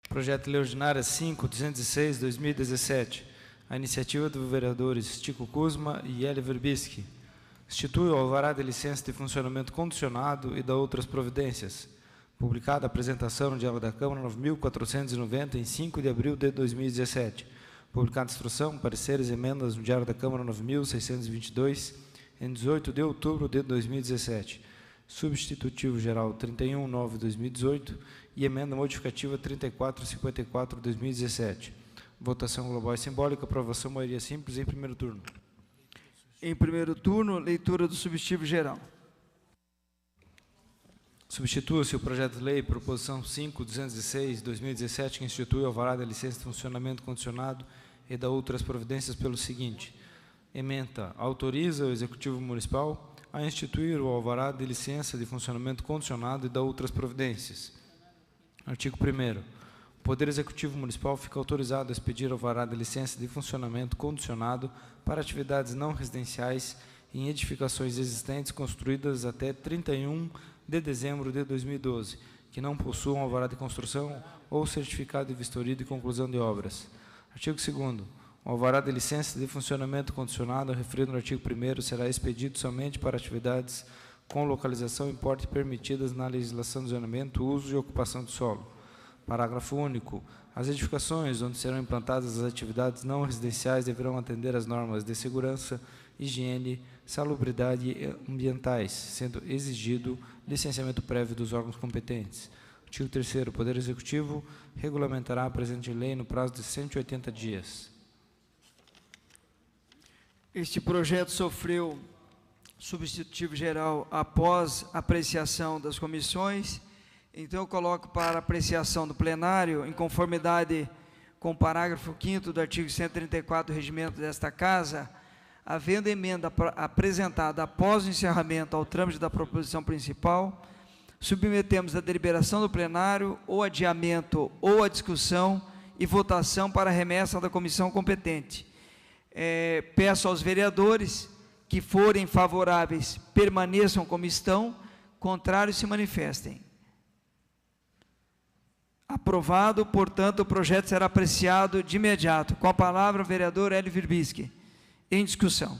Projeto de Lei Ordinária 5.206/2017. A iniciativa dos vereadores Tico Kuzma e Hélio Verbisky. Institui o alvará de licença de funcionamento condicionado e da outras providências. Publicada a apresentação no Diário da Câmara 9.490, em 5 de abril de 2017. Publicada a instrução, pareceres e emendas no Diário da Câmara 9.622, em 18 de outubro de 2017. Substitutivo geral 31/9/2018 e emenda modificativa 3454/2017. Votação global e simbólica, aprovação maioria simples em primeiro turno. Em primeiro turno, leitura do substitutivo geral. Substitua-se o projeto de lei, proposição 5.206/2017, que institui o alvará da licença de funcionamento condicionado e da outras providências pelo seguinte. Ementa, autoriza o Executivo Municipal a instituir o alvará de licença de funcionamento condicionado e da outras providências. Artigo 1º. O Poder Executivo Municipal fica autorizado a expedir alvará de licença de funcionamento condicionado para atividades não residenciais em edificações existentes construídas até 31 de dezembro de 2012, que não possuam alvará de construção ou certificado de vistoria de conclusão de obras. Artigo 2º. O alvará de licença de funcionamento condicionado, referido no artigo 1º, será expedido somente para atividades com localização e porte permitidas na legislação de zonamento, uso e ocupação do solo. Parágrafo único. As edificações onde serão implantadas as atividades não residenciais deverão atender às normas de segurança, higiene, salubridade e ambientais, sendo exigido licenciamento prévio dos órgãos competentes. Artigo 3º. O Poder Executivo regulamentará a presente lei no prazo de 180 dias. Este projeto sofreu substitutivo geral após apreciação das comissões. Então, eu coloco para apreciação do plenário, em conformidade com o parágrafo 5º do artigo 134 do regimento desta Casa, havendo emenda apresentada após o encerramento ao trâmite da proposição principal, submetemos a deliberação do plenário, ou adiamento, ou a discussão e votação para remessa da comissão competente. Peço aos vereadores que forem favoráveis, permaneçam como estão, contrários se manifestem. Aprovado, portanto, o projeto será apreciado de imediato. Com a palavra, o vereador Hélio Verbisky. Em discussão.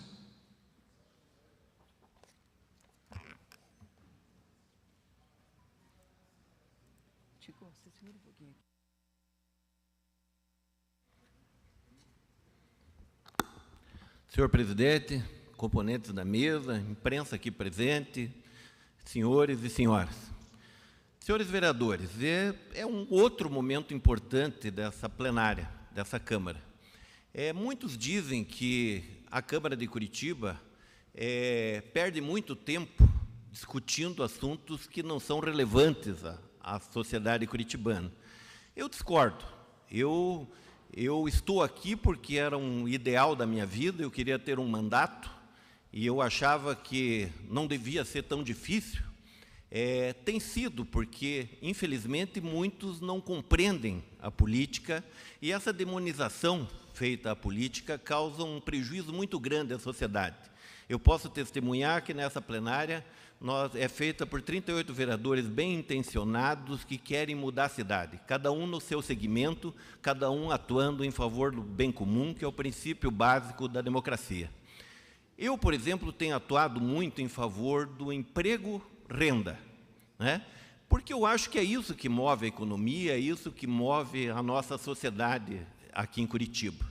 Senhor presidente, componentes da mesa, imprensa aqui presente, senhores e senhoras. Senhores vereadores, é um outro momento importante dessa plenária, dessa Câmara. Muitos dizem que a Câmara de Curitiba perde muito tempo discutindo assuntos que não são relevantes à sociedade curitibana. Eu discordo. Eu estou aqui porque era um ideal da minha vida, eu queria ter um mandato, e eu achava que não devia ser tão difícil. Tem sido, porque, infelizmente, muitos não compreendem a política, e essa demonização feita à política causa um prejuízo muito grande à sociedade. Eu posso testemunhar que nessa plenária é feita por 38 vereadores bem intencionados que querem mudar a cidade, cada um no seu segmento, cada um atuando em favor do bem comum, que é o princípio básico da democracia. Eu, por exemplo, tenho atuado muito em favor do emprego-renda, né? Porque eu acho que é isso que move a economia, é isso que move a nossa sociedade aqui em Curitiba.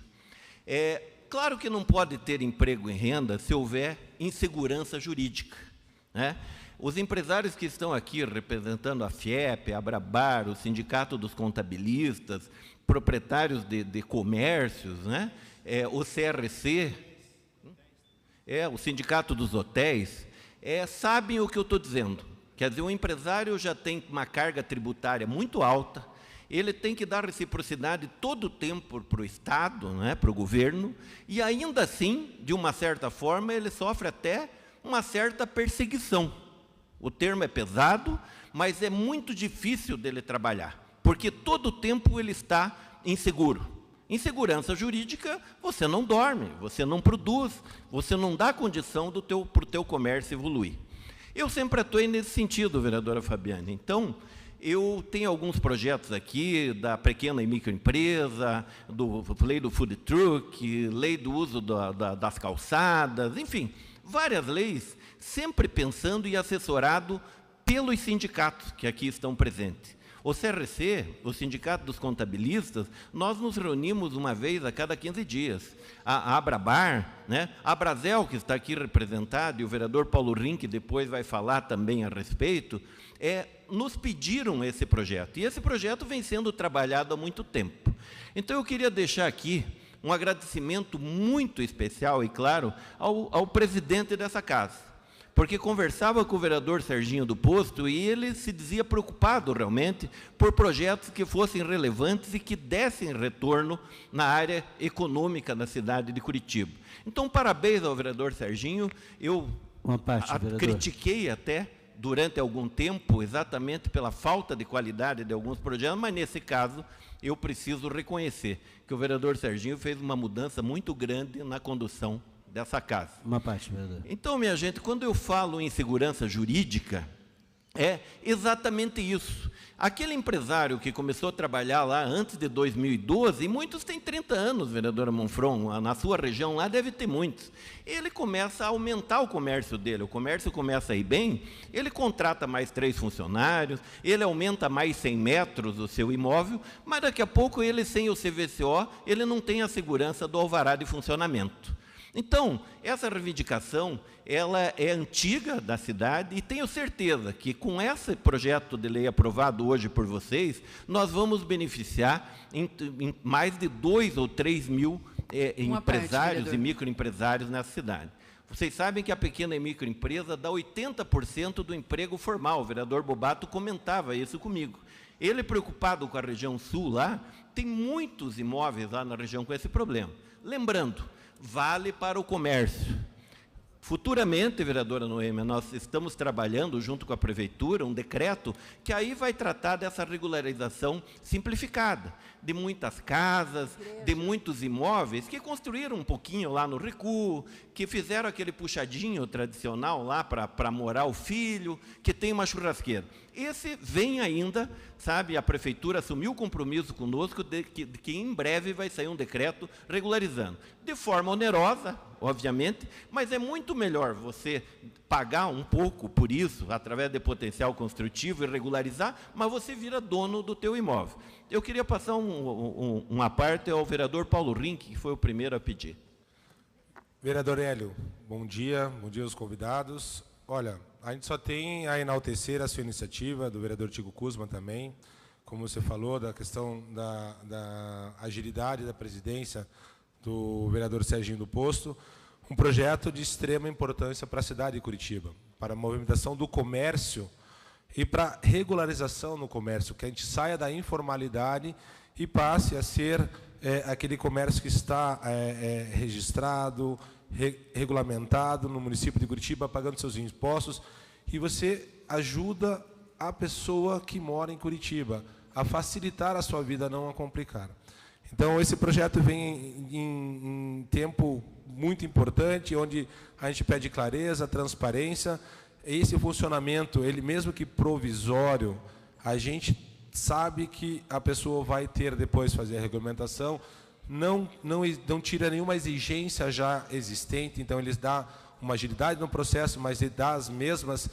Claro que não pode ter emprego e renda se houver insegurança jurídica, né? Os empresários que estão aqui representando a FIEP, a Abrabar, o Sindicato dos Contabilistas, proprietários de comércios, né? O CRC, o Sindicato dos Hotéis, sabem o que eu estou dizendo. Quer dizer, o empresário já tem uma carga tributária muito alta, ele tem que dar reciprocidade todo o tempo para o Estado, né, para o governo, e ainda assim, de uma certa forma, ele sofre até uma certa perseguição. O termo é pesado, mas é muito difícil dele trabalhar, porque todo o tempo ele está inseguro. Insegurança jurídica, você não dorme, você não produz, você não dá condição para o teu comércio evoluir. Eu sempre atuei nesse sentido, vereadora Fabiane. Então, eu tenho alguns projetos aqui da pequena e microempresa, lei do food truck, lei do uso das calçadas, enfim, várias leis, sempre pensando e assessorado pelos sindicatos que aqui estão presentes. O CRC, o Sindicato dos Contabilistas, nós nos reunimos uma vez a cada 15 dias. A Abrabar, né? A Abrazel, que está aqui representada, e o vereador Paulo Rim, que depois vai falar também a respeito, nos pediram esse projeto. E esse projeto vem sendo trabalhado há muito tempo. Então, eu queria deixar aqui um agradecimento muito especial e, claro, ao presidente dessa casa. Porque conversava com o vereador Serginho do Posto e ele se dizia preocupado realmente por projetos que fossem relevantes e que dessem retorno na área econômica da cidade de Curitiba. Então, parabéns ao vereador Serginho. Eu critiquei até durante algum tempo, exatamente pela falta de qualidade de alguns projetos, mas nesse caso eu preciso reconhecer que o vereador Serginho fez uma mudança muito grande na condução dessa casa. Uma parte, vereador. Então, minha gente, quando eu falo em segurança jurídica, é exatamente isso. Aquele empresário que começou a trabalhar lá antes de 2012, e muitos têm 30 anos, vereadora Monfron, na sua região lá deve ter muitos, ele começa a aumentar o comércio dele, o comércio começa a ir bem, ele contrata mais 3 funcionários, ele aumenta mais 100 metros o seu imóvel, mas daqui a pouco ele, sem o CVCO, ele não tem a segurança do alvará de funcionamento. Então, essa reivindicação, ela é antiga da cidade e tenho certeza que com esse projeto de lei aprovado hoje por vocês, nós vamos beneficiar em mais de 2 ou 3 mil empresários e microempresários nessa cidade. Vocês sabem que a pequena e microempresa dá 80% do emprego formal. O vereador Bobato comentava isso comigo. Ele, preocupado com a região sul lá, tem muitos imóveis lá na região com esse problema. Lembrando, vale para o comércio. Futuramente, vereadora Noêmia, nós estamos trabalhando junto com a prefeitura um decreto que aí vai tratar dessa regularização simplificada, de muitas casas, de muitos imóveis que construíram um pouquinho lá no recuo, que fizeram aquele puxadinho tradicional lá para morar o filho, que tem uma churrasqueira. Esse vem ainda, sabe, a prefeitura assumiu o compromisso conosco de que em breve vai sair um decreto regularizando. De forma onerosa, obviamente, mas é muito melhor você pagar um pouco por isso, através de potencial construtivo e regularizar, mas você vira dono do teu imóvel. Eu queria passar uma parte ao vereador Paulo Rink, que foi o primeiro a pedir. Vereador Hélio, bom dia aos convidados. Olha, a gente só tem a enaltecer a sua iniciativa, do vereador Tico Kuzma também, como você falou, da questão da agilidade da presidência do vereador Serginho do Posto, um projeto de extrema importância para a cidade de Curitiba, para a movimentação do comércio e para a regularização no comércio, que a gente saia da informalidade e passe a ser aquele comércio que está registrado, regulamentado no município de Curitiba, pagando seus impostos, e você ajuda a pessoa que mora em Curitiba a facilitar a sua vida, não a complicar. Então, esse projeto vem em tempo muito importante, onde a gente pede clareza, transparência. Esse funcionamento, ele mesmo que provisório, a gente sabe que a pessoa vai ter depois fazer a regulamentação, não tira nenhuma exigência já existente, então eles dão uma agilidade no processo, mas ele dá as mesmas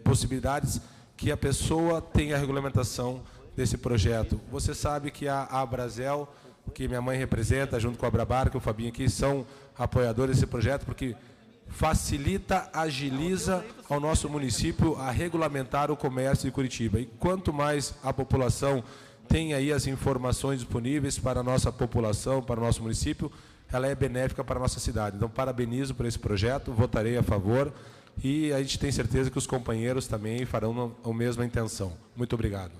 possibilidades que a pessoa tenha a regulamentação desse projeto. Você sabe que a Abrazel, que minha mãe representa, junto com a Abrabar, que o Fabinho aqui, são apoiadores desse projeto, porque facilita, agiliza ao nosso município a regulamentar o comércio de Curitiba. E quanto mais a população tem aí as informações disponíveis para a nossa população, para o nosso município, ela é benéfica para a nossa cidade. Então, parabenizo por esse projeto, votarei a favor e a gente tem certeza que os companheiros também farão a mesma intenção. Muito obrigado.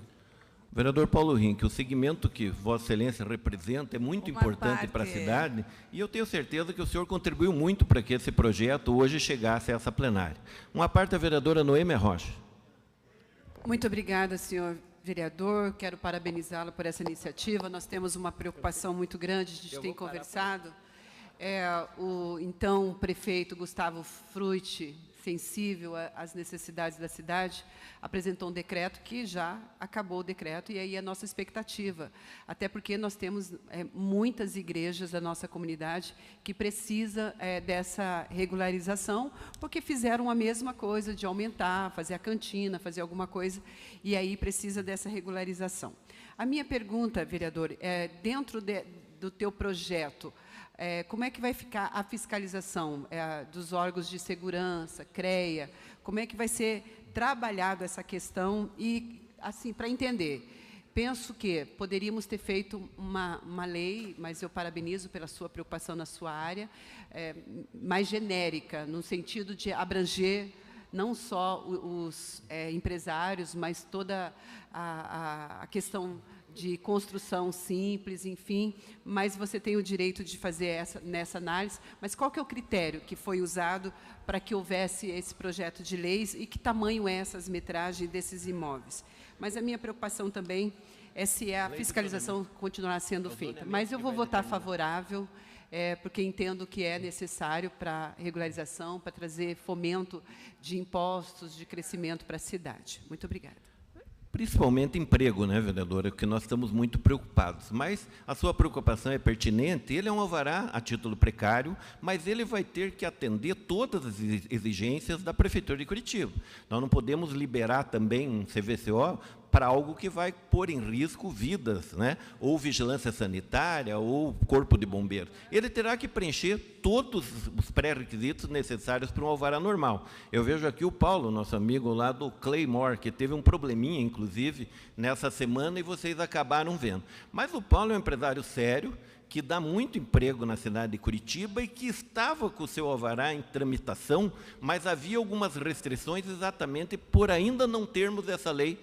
Vereador Paulo Rink, o segmento que Vossa Excelência representa é muito importante para a cidade e eu tenho certeza que o senhor contribuiu muito para que esse projeto hoje chegasse a essa plenária. Uma parte da vereadora Noêmia Rocha. Muito obrigada, senhor vereador. Quero parabenizá-lo por essa iniciativa. Nós temos uma preocupação muito grande, a gente tem conversado. O então prefeito Gustavo sensível às necessidades da cidade, apresentou um decreto que já acabou o decreto, e aí a nossa expectativa, até porque nós temos muitas igrejas da nossa comunidade que precisa dessa regularização, porque fizeram a mesma coisa de aumentar, fazer a cantina, fazer alguma coisa, e aí precisa dessa regularização. A minha pergunta, vereador, é dentro do teu projeto, como é que vai ficar a fiscalização dos órgãos de segurança, CREA? Como é que vai ser trabalhado essa questão? E, assim, para entender, penso que poderíamos ter feito uma lei, mas eu parabenizo pela sua preocupação na sua área, mais genérica, no sentido de abranger não só os empresários, mas toda a questão de construção simples, enfim, mas você tem o direito de fazer nessa análise. Mas qual que é o critério que foi usado para que houvesse esse projeto de leis e que tamanho é essas metragens desses imóveis? Mas a minha preocupação também é se a fiscalização continuará sendo feita. Mas eu vou votar favorável, porque entendo que é necessário para regularização, para trazer fomento de impostos, de crescimento para a cidade. Muito obrigada. Principalmente emprego, né, vereadora, porque nós estamos muito preocupados. Mas a sua preocupação é pertinente, ele é um alvará a título precário, mas ele vai ter que atender todas as exigências da Prefeitura de Curitiba. Nós não podemos liberar também um CVCO para algo que vai pôr em risco vidas, né? Ou vigilância sanitária, ou corpo de bombeiros. Ele terá que preencher todos os pré-requisitos necessários para um alvará normal. Eu vejo aqui o Paulo, nosso amigo lá do Claymore, que teve um probleminha, inclusive, nessa semana, e vocês acabaram vendo. Mas o Paulo é um empresário sério, que dá muito emprego na cidade de Curitiba e que estava com o seu alvará em tramitação, mas havia algumas restrições exatamente por ainda não termos essa lei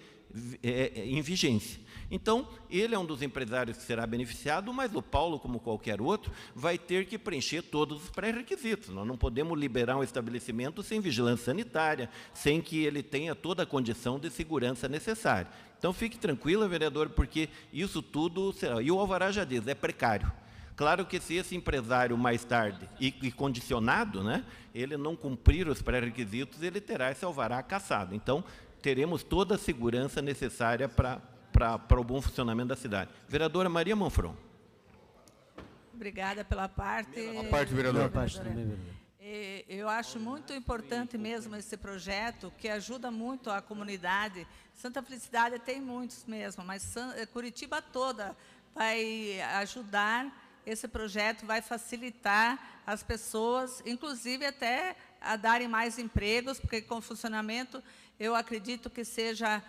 em vigência. Então, ele é um dos empresários que será beneficiado, mas o Paulo, como qualquer outro, vai ter que preencher todos os pré-requisitos. Nós não podemos liberar um estabelecimento sem vigilância sanitária, sem que ele tenha toda a condição de segurança necessária. Então, fique tranquila, vereador, porque isso tudo será. E o alvará já diz, é precário. Claro que se esse empresário mais tarde, e condicionado, né, ele não cumprir os pré-requisitos, ele terá esse alvará cassado. Então, teremos toda a segurança necessária para o bom funcionamento da cidade. Vereadora Maria Monfron. Obrigada pela parte. A parte, vereador. Eu acho muito importante mesmo esse projeto, que ajuda muito a comunidade. Santa Felicidade tem muitos mesmo, mas Curitiba toda vai ajudar. Esse projeto vai facilitar as pessoas, inclusive até a darem mais empregos, porque com o funcionamento eu acredito que seja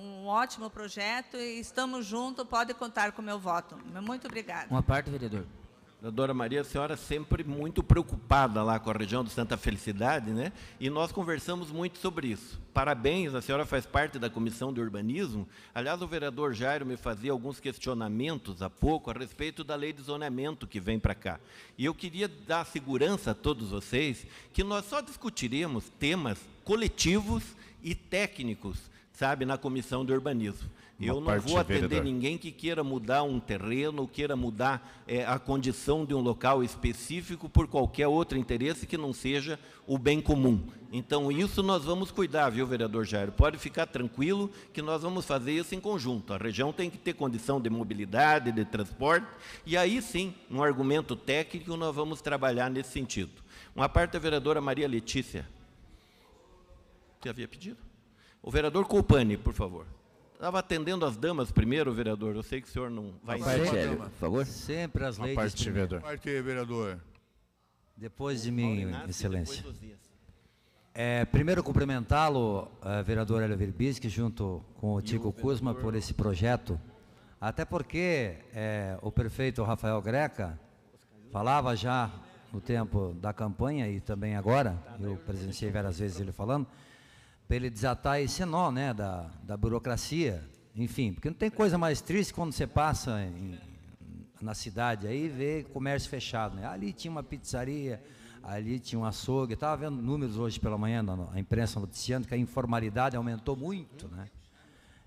um ótimo projeto e estamos juntos, pode contar com o meu voto. Muito obrigada. Uma parte, vereador. Vereadora Maria, a senhora sempre muito preocupada lá com a região do Santa Felicidade, né? E nós conversamos muito sobre isso. Parabéns, a senhora faz parte da Comissão de Urbanismo. Aliás, o vereador Jairo me fazia alguns questionamentos há pouco a respeito da lei de zoneamento que vem para cá. E eu queria dar segurança a todos vocês que nós só discutiremos temas coletivos e técnicos, sabe, na Comissão de Urbanismo. Eu não vou atender ninguém que queira mudar um terreno, ou queira mudar a condição de um local específico por qualquer outro interesse que não seja o bem comum. Então, isso nós vamos cuidar, viu, vereador Jairo? Pode ficar tranquilo que nós vamos fazer isso em conjunto. A região tem que ter condição de mobilidade, de transporte, e aí sim, um argumento técnico, nós vamos trabalhar nesse sentido. Uma parte da vereadora Maria Letícia. Você havia pedido? O vereador Colpani, por favor. Estava atendendo as damas primeiro, vereador. Eu sei que o senhor não vai... Por favor. Sempre as leis... Parte, vereador. Parte, vereador. Depois de mim, excelência. Primeiro, cumprimentá-lo, vereador Hélio Verbisky, junto com o Tico Kuzma, por esse projeto. Até porque o prefeito Rafael Greca falava já no tempo da campanha e também agora, eu presenciei várias vezes ele falando, para ele desatar esse nó, né, da burocracia, enfim, porque não tem coisa mais triste quando você passa na cidade aí e vê comércio fechado, né? Ali tinha uma pizzaria, ali tinha um açougue, estava vendo números hoje pela manhã na imprensa noticiando que a informalidade aumentou muito, né?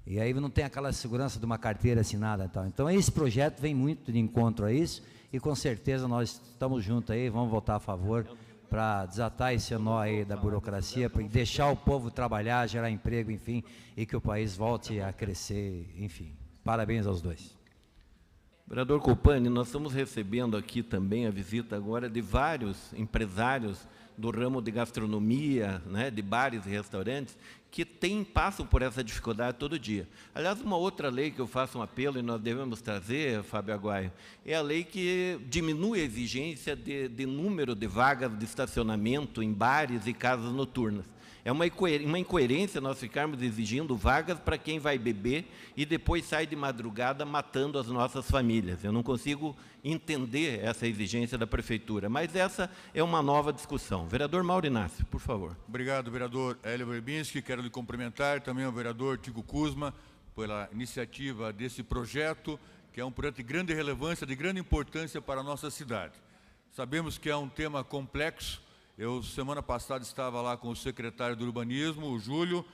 E aí não tem aquela segurança de uma carteira assinada e tal. Então esse projeto vem muito de encontro a isso e com certeza nós estamos juntos aí, vamos votar a favor para desatar esse nó aí da burocracia, para deixar o povo trabalhar, gerar emprego, enfim, e que o país volte a crescer, enfim. Parabéns aos dois. Vereador Copani, nós estamos recebendo aqui também a visita agora de vários empresários do ramo de gastronomia, né, de bares e restaurantes, que passam por essa dificuldade todo dia. Aliás, uma outra lei que eu faço um apelo e nós devemos trazer, Fábio Aguaio, é a lei que diminui a exigência de número de vagas de estacionamento em bares e casas noturnas. É uma incoerência nós ficarmos exigindo vagas para quem vai beber e depois sai de madrugada matando as nossas famílias. Eu não consigo entender essa exigência da Prefeitura, mas essa é uma nova discussão. Vereador Mauro Inácio, por favor. Obrigado, vereador Hélio Verbinski. Quero lhe cumprimentar também ao vereador Tico Kuzma pela iniciativa desse projeto, que é um projeto de grande relevância, de grande importância para a nossa cidade. Sabemos que é um tema complexo. Eu, semana passada, estava lá com o secretário do Urbanismo, o Júlio,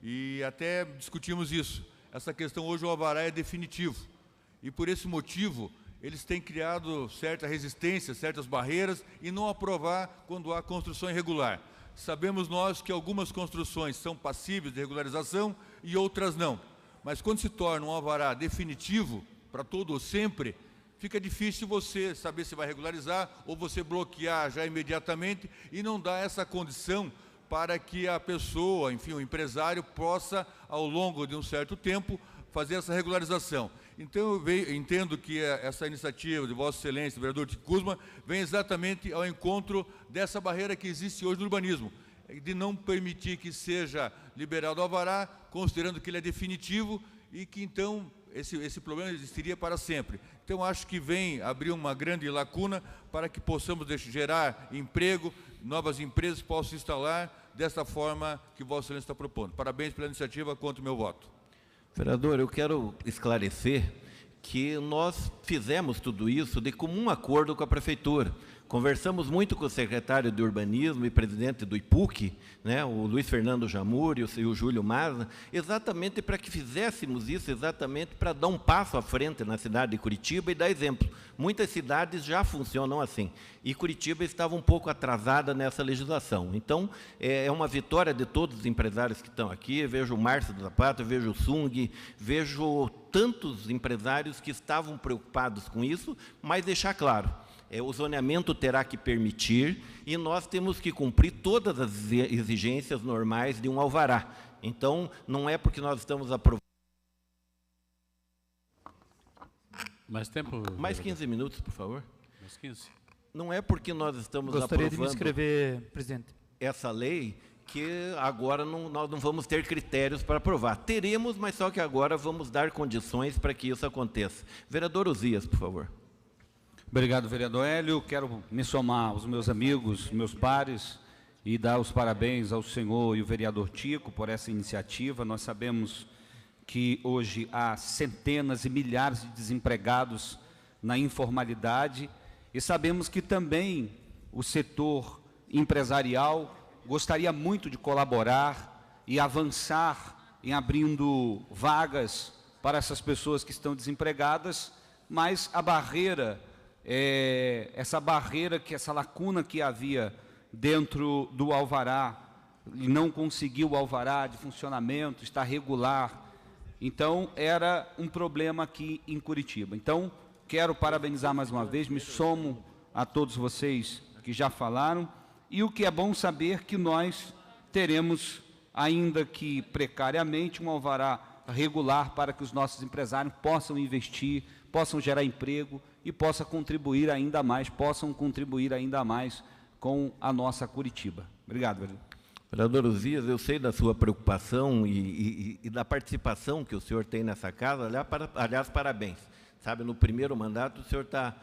e até discutimos isso. Essa questão hoje, o alvará é definitivo. E, por esse motivo, eles têm criado certa resistência, certas barreiras, e não aprovar quando há construção irregular. Sabemos nós que algumas construções são passíveis de regularização e outras não. Mas, quando se torna um alvará definitivo, para todo ou sempre, fica difícil você saber se vai regularizar ou você bloquear já imediatamente e não dar essa condição para que a pessoa, enfim, o empresário, possa, ao longo de um certo tempo, fazer essa regularização. Então, eu entendo que essa iniciativa de Vossa Excelência, vereador Tico Kuzma, vem exatamente ao encontro dessa barreira que existe hoje no urbanismo, de não permitir que seja liberado o alvará, considerando que ele é definitivo e que, então, esse problema existiria para sempre. Então, acho que vem abrir uma grande lacuna para que possamos gerar emprego, novas empresas possam se instalar dessa forma que Vossa Excelência está propondo. Parabéns pela iniciativa, conto o meu voto. Vereador, eu quero esclarecer que nós fizemos tudo isso de comum acordo com a Prefeitura. Conversamos muito com o secretário de Urbanismo e presidente do IPUC, né, o Luiz Fernando Jamur e o Júlio Maza, exatamente para que fizéssemos isso, exatamente para dar um passo à frente na cidade de Curitiba e dar exemplo. Muitas cidades já funcionam assim, e Curitiba estava um pouco atrasada nessa legislação. Então, é uma vitória de todos os empresários que estão aqui. Vejo o Márcio do Zapata, vejo o Sung, vejo tantos empresários que estavam preocupados com isso, mas deixar claro, o zoneamento terá que permitir e nós temos que cumprir todas as exigências normais de um alvará. Então, não é porque nós estamos aprovando... Mais tempo? Mais 15 minutos, por favor. Mais 15. Não é porque nós estamos Gostaria aprovando de me inscrever, presidente, essa lei que agora nós não vamos ter critérios para aprovar. Teremos, mas só que agora vamos dar condições para que isso aconteça. Vereador Uzias, por favor. Obrigado, vereador Hélio. Quero me somar aos meus amigos, meus pares, e dar os parabéns ao senhor e o vereador Tico por essa iniciativa. Nós sabemos que hoje há centenas e milhares de desempregados na informalidade e sabemos que também o setor empresarial gostaria muito de colaborar e avançar em abrindo vagas para essas pessoas que estão desempregadas, mas a barreira, essa lacuna que havia dentro do alvará, e não conseguiu o alvará de funcionamento, está regular. Então, era um problema aqui em Curitiba. Então, quero parabenizar mais uma vez, me somo a todos vocês que já falaram, e o que é bom saber que nós teremos, ainda que precariamente, um alvará regular para que os nossos empresários possam investir, possam gerar emprego e possam contribuir ainda mais com a nossa Curitiba. Obrigado, vereador. Vereador Uzias, eu sei da sua preocupação e da participação que o senhor tem nessa casa. Aliás, parabéns. Sabe, no primeiro mandato, o senhor está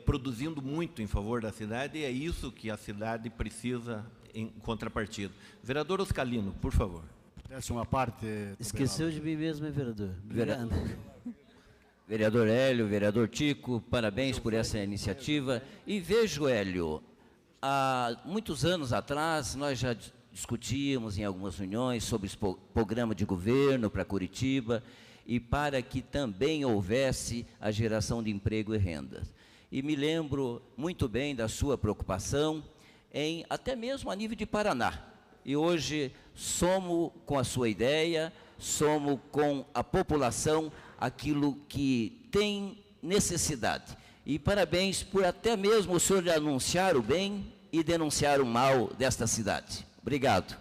produzindo muito em favor da cidade e é isso que a cidade precisa em contrapartida. Vereador Oscalino, por favor. Essa é uma parte... Esqueceu de mim mesmo, hein, vereador? Obrigado. Vereador Hélio, vereador Tico, parabéns por essa iniciativa. E vejo, Hélio, há muitos anos atrás, nós já discutíamos em algumas reuniões sobre o programa de governo para Curitiba e para que também houvesse a geração de emprego e renda. E me lembro muito bem da sua preocupação até mesmo a nível de Paraná. E hoje somos com a sua ideia, somos com a população aquilo que tem necessidade. E parabéns por até mesmo o senhor anunciar o bem e denunciar o mal desta cidade. Obrigado.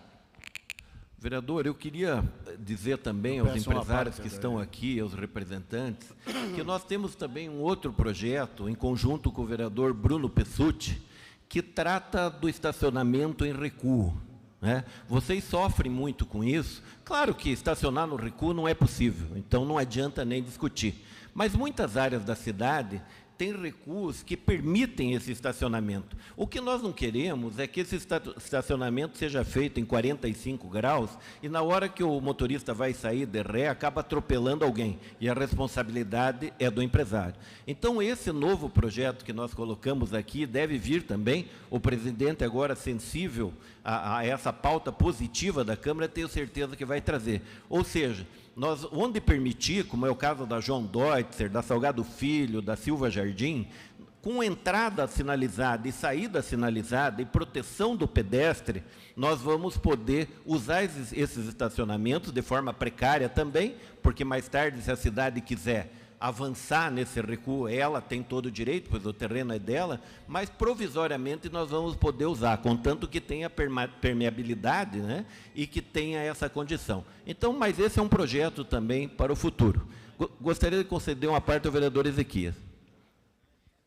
Vereador, eu queria dizer também aos empresários que estão aqui, aos representantes, que nós temos também um outro projeto, em conjunto com o vereador Bruno Pessutti, que trata do estacionamento em recuo, né? Vocês sofrem muito com isso. Claro que estacionar no recuo não é possível, então não adianta nem discutir. Mas muitas áreas da cidade tem recuos que permitem esse estacionamento. O que nós não queremos é que esse estacionamento seja feito em 45 graus e na hora que o motorista vai sair de ré, acaba atropelando alguém, e a responsabilidade é do empresário. Então, esse novo projeto que nós colocamos aqui deve vir também, o presidente agora sensível a essa pauta positiva da Câmara, tenho certeza que vai trazer. Ou seja, nós, onde permitir, como é o caso da João Deutzer, da Salgado Filho, da Silva Jardim, com entrada sinalizada e saída sinalizada e proteção do pedestre, nós vamos poder usar esses estacionamentos de forma precária também, porque mais tarde, se a cidade quiser avançar nesse recuo, ela tem todo o direito, pois o terreno é dela, mas provisoriamente nós vamos poder usar, contanto que tenha permeabilidade, né, e que tenha essa condição. Então, mas esse é um projeto também para o futuro. Gostaria de conceder uma parte ao vereador Ezequias.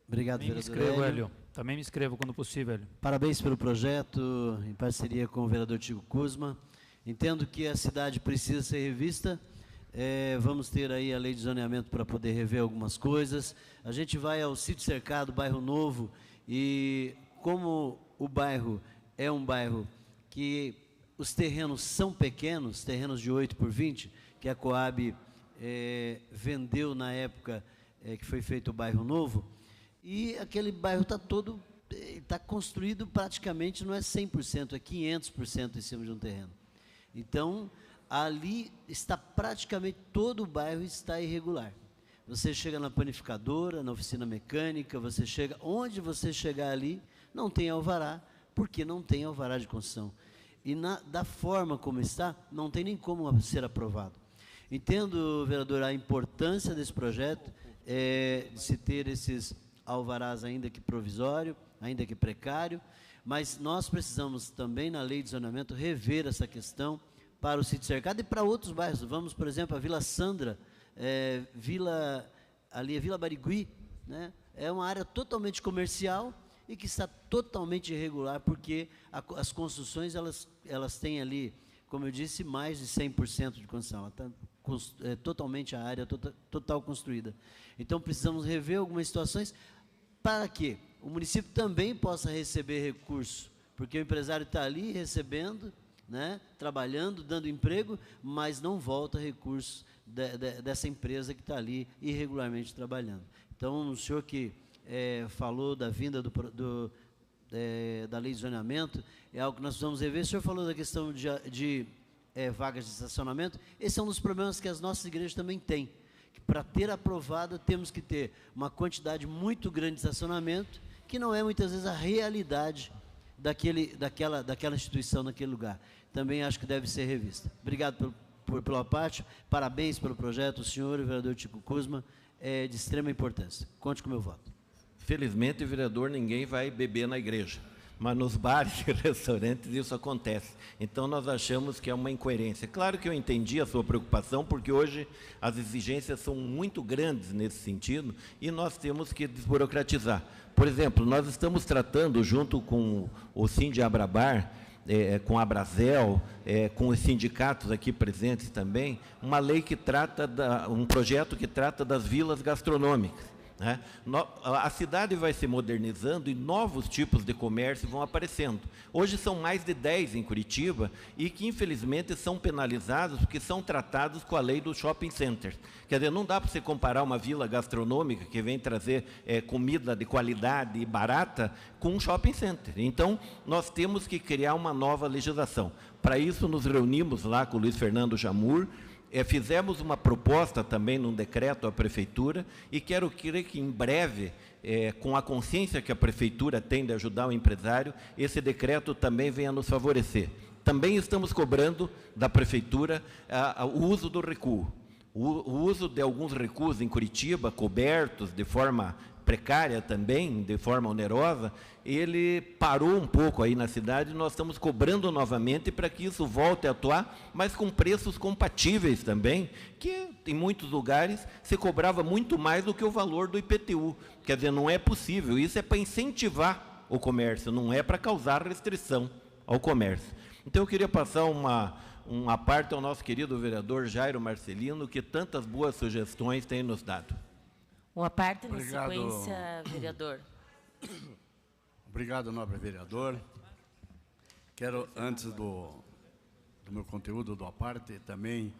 Obrigado, Também vereador me inscrevo, Hélio. Hélio. Também me inscrevo quando possível, Hélio. Parabéns pelo projeto, em parceria com o vereador Tico Kuzma. Entendo que a cidade precisa ser revista. Vamos ter aí a lei de zoneamento para poder rever algumas coisas. A gente vai ao Sítio Cercado, bairro Novo, e como o bairro é um bairro que os terrenos são pequenos, terrenos de 8 por 20, que a Coab vendeu na época que foi feito o bairro Novo, e aquele bairro está todo, está construído praticamente, não é 100%, é 500% em cima de um terreno. Então, ali está praticamente todo o bairro está irregular. Você chega na panificadora, na oficina mecânica, você chega, onde você chegar ali, não tem alvará, porque não tem alvará de construção. E da forma como está, não tem nem como ser aprovado. Entendo, vereador, a importância desse projeto, de se ter esses alvarás ainda que provisório, ainda que precário, mas nós precisamos também, na lei de zoneamento, rever essa questão para o Sítio Cercado e para outros bairros. Vamos, por exemplo, a Vila Sandra, ali a Vila Barigui, né? É uma área totalmente comercial e que está totalmente irregular, porque as construções, elas têm ali, como eu disse, mais de 100% de construção. Ela está totalmente a área total construída. Então, precisamos rever algumas situações para que o município também possa receber recursos, porque o empresário está ali recebendo, né, trabalhando, dando emprego, mas não volta recursos dessa empresa que está ali irregularmente trabalhando. Então, o senhor que falou da vinda da lei de zoneamento, é algo que nós precisamos rever. O senhor falou da questão de vagas de estacionamento. Esse é um dos problemas que as nossas igrejas também têm. Para ter aprovado, temos que ter uma quantidade muito grande de estacionamento, que não é muitas vezes a realidade daquela instituição, naquele lugar. Também acho que deve ser revista. Obrigado pela parte, parabéns pelo projeto, o senhor e o vereador Tico Kuzma, é de extrema importância. Conte com o meu voto. Felizmente, vereador, ninguém vai beber na igreja, mas nos bares e restaurantes isso acontece. Então, nós achamos que é uma incoerência. Claro que eu entendi a sua preocupação, porque hoje as exigências são muito grandes nesse sentido e nós temos que desburocratizar. Por exemplo, nós estamos tratando, junto com o Sindiabrabar, com a Abrazel, com os sindicatos aqui presentes também, uma lei que trata, um projeto que trata das vilas gastronômicas, né? A cidade vai se modernizando e novos tipos de comércio vão aparecendo. Hoje são mais de 10 em Curitiba e que, infelizmente, são penalizados porque são tratados com a lei do shopping center. Quer dizer, não dá para você comparar uma vila gastronômica que vem trazer comida de qualidade e barata com um shopping center. Então, nós temos que criar uma nova legislação. Para isso, nos reunimos lá com o Luiz Fernando Jamur, fizemos uma proposta também num decreto à Prefeitura e quero crer que em breve, com a consciência que a Prefeitura tem de ajudar o empresário, esse decreto também venha nos favorecer. Também estamos cobrando da Prefeitura o uso do recuo. O uso de alguns recuos em Curitiba, cobertos de forma precária também, de forma onerosa, ele parou um pouco aí na cidade, nós estamos cobrando novamente para que isso volte a atuar, mas com preços compatíveis também, que em muitos lugares se cobrava muito mais do que o valor do IPTU. Quer dizer, não é possível, isso é para incentivar o comércio, não é para causar restrição ao comércio. Então, eu queria passar uma parte ao nosso querido vereador Jairo Marcelino, que tantas boas sugestões tem nos dado. Uma parte na Obrigado. sequência, vereador. Obrigado, nobre vereador. Quero, antes do meu conteúdo do à parte, também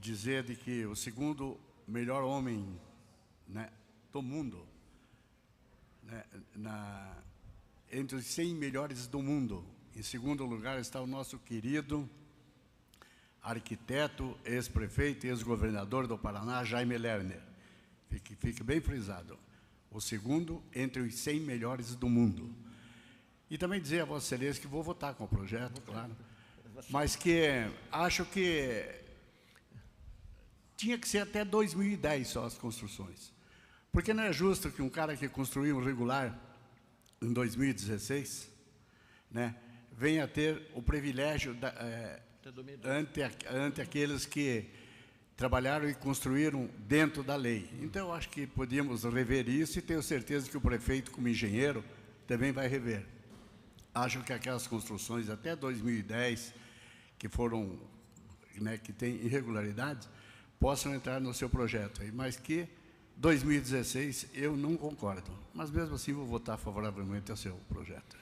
dizer de que o segundo melhor homem, né, do mundo, né, entre os 100 melhores do mundo, em segundo lugar está o nosso querido arquiteto, ex-prefeito e ex-governador do Paraná, Jaime Lerner. Fique bem frisado. O segundo entre os 100 melhores do mundo. E também dizer a Vossa Excelência que vou votar com o projeto, claro, mas que acho que tinha que ser até 2010 só as construções. Porque não é justo que um cara que construiu um regular em 2016, né, venha ter o privilégio ante aqueles que trabalharam e construíram dentro da lei. Então, eu acho que podíamos rever isso e tenho certeza que o prefeito, como engenheiro, também vai rever. Acho que aquelas construções até 2010, que foram, né, que têm irregularidades, possam entrar no seu projeto, mas que 2016 eu não concordo. Mas, mesmo assim, vou votar favoravelmente ao seu projeto.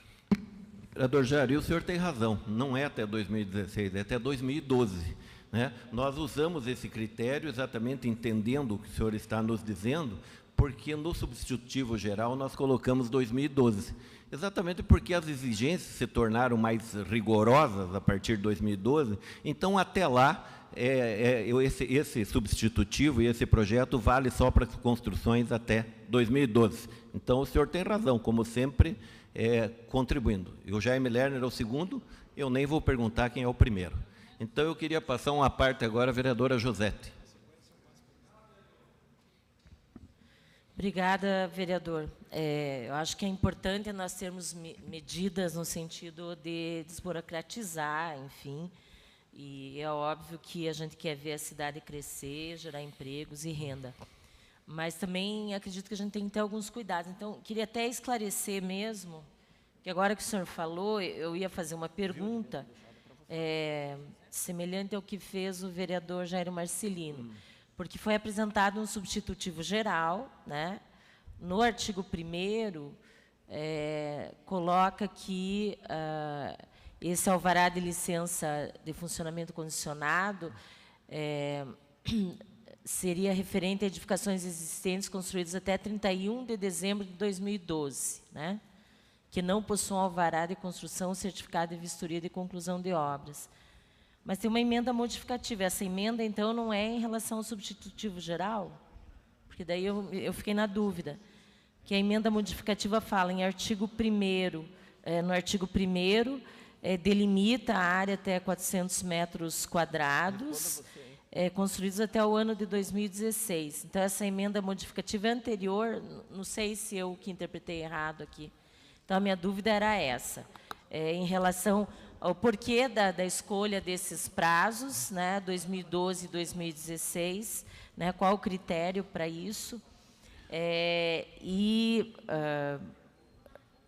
Vereador Jair, o senhor tem razão, não é até 2016, é até 2012. Né? Nós usamos esse critério exatamente entendendo o que o senhor está nos dizendo, porque no substitutivo geral nós colocamos 2012. Exatamente porque as exigências se tornaram mais rigorosas a partir de 2012, então até lá esse substitutivo e esse projeto vale só para as construções até 2012. Então o senhor tem razão, como sempre, contribuindo. E o Jaime Lerner é o segundo, eu nem vou perguntar quem é o primeiro. Então, eu queria passar uma parte agora, a vereadora Josete. Obrigada, vereador. Eu acho que é importante nós termos medidas no sentido de desburocratizar, enfim, e é óbvio que a gente quer ver a cidade crescer, gerar empregos e renda. Mas também acredito que a gente tem que ter alguns cuidados. Então, queria até esclarecer mesmo, que agora que o senhor falou, eu ia fazer uma pergunta, semelhante ao que fez o vereador Jairo Marcelino, porque foi apresentado um substitutivo geral, né? No artigo 1º, coloca que esse alvará de licença de funcionamento condicionado seria referente a edificações existentes construídas até 31 de dezembro de 2012, né? Que não possuam alvará de construção, certificado de vistoria de conclusão de obras. Mas tem uma emenda modificativa. Essa emenda, então, não é em relação ao substitutivo geral? Porque daí eu fiquei na dúvida. Que a emenda modificativa fala em artigo 1º, no artigo 1º, delimita a área até 400 metros quadrados, construídos até o ano de 2016. Então, essa emenda modificativa é anterior, não sei se eu que interpretei errado aqui. Então, a minha dúvida era essa, em relação ao porquê da escolha desses prazos, né, 2012 e 2016, né, qual o critério para isso.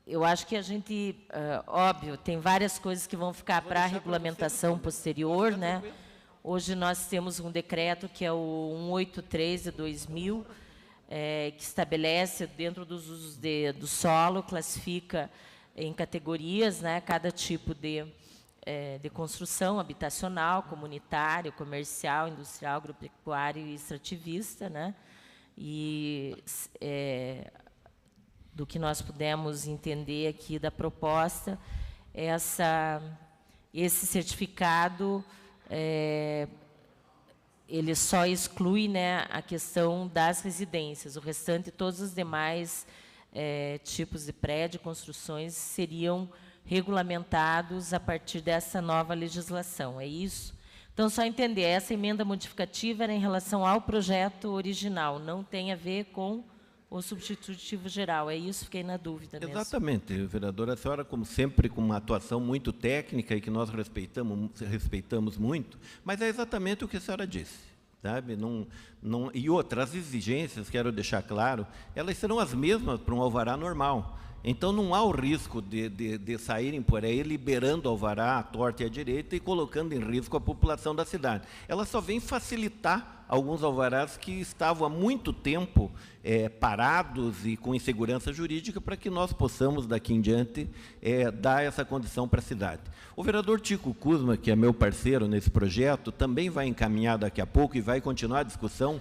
Eu acho que a gente, óbvio, tem várias coisas que vão ficar para a regulamentação posterior, né? Hoje nós temos um decreto que é o 183 de 2000, que estabelece, dentro dos usos do solo, classifica em categorias, né, cada tipo de construção habitacional, comunitário, comercial, industrial, agropecuário e extrativista, né? E do que nós pudemos entender aqui da proposta, esse certificado ele só exclui, né, a questão das residências. O restante, todos os demais tipos de prédio, construções, seriam regulamentados a partir dessa nova legislação. É isso? Então, só entender, essa emenda modificativa era em relação ao projeto original, não tem a ver com o substitutivo geral. É isso? Fiquei na dúvida mesmo. Exatamente, vereadora. A senhora, como sempre, com uma atuação muito técnica e que nós respeitamos muito, mas é exatamente o que a senhora disse. Sabe? E outras exigências, quero deixar claro, elas serão as mesmas para um alvará normal. Então, não há o risco de saírem por aí liberando alvará à torta e à direita e colocando em risco a população da cidade. Ela só vem facilitar alguns alvarás que estavam há muito tempo parados e com insegurança jurídica para que nós possamos, daqui em diante, dar essa condição para a cidade. O vereador Tico Kuzma, que é meu parceiro nesse projeto, também vai encaminhar daqui a pouco e vai continuar a discussão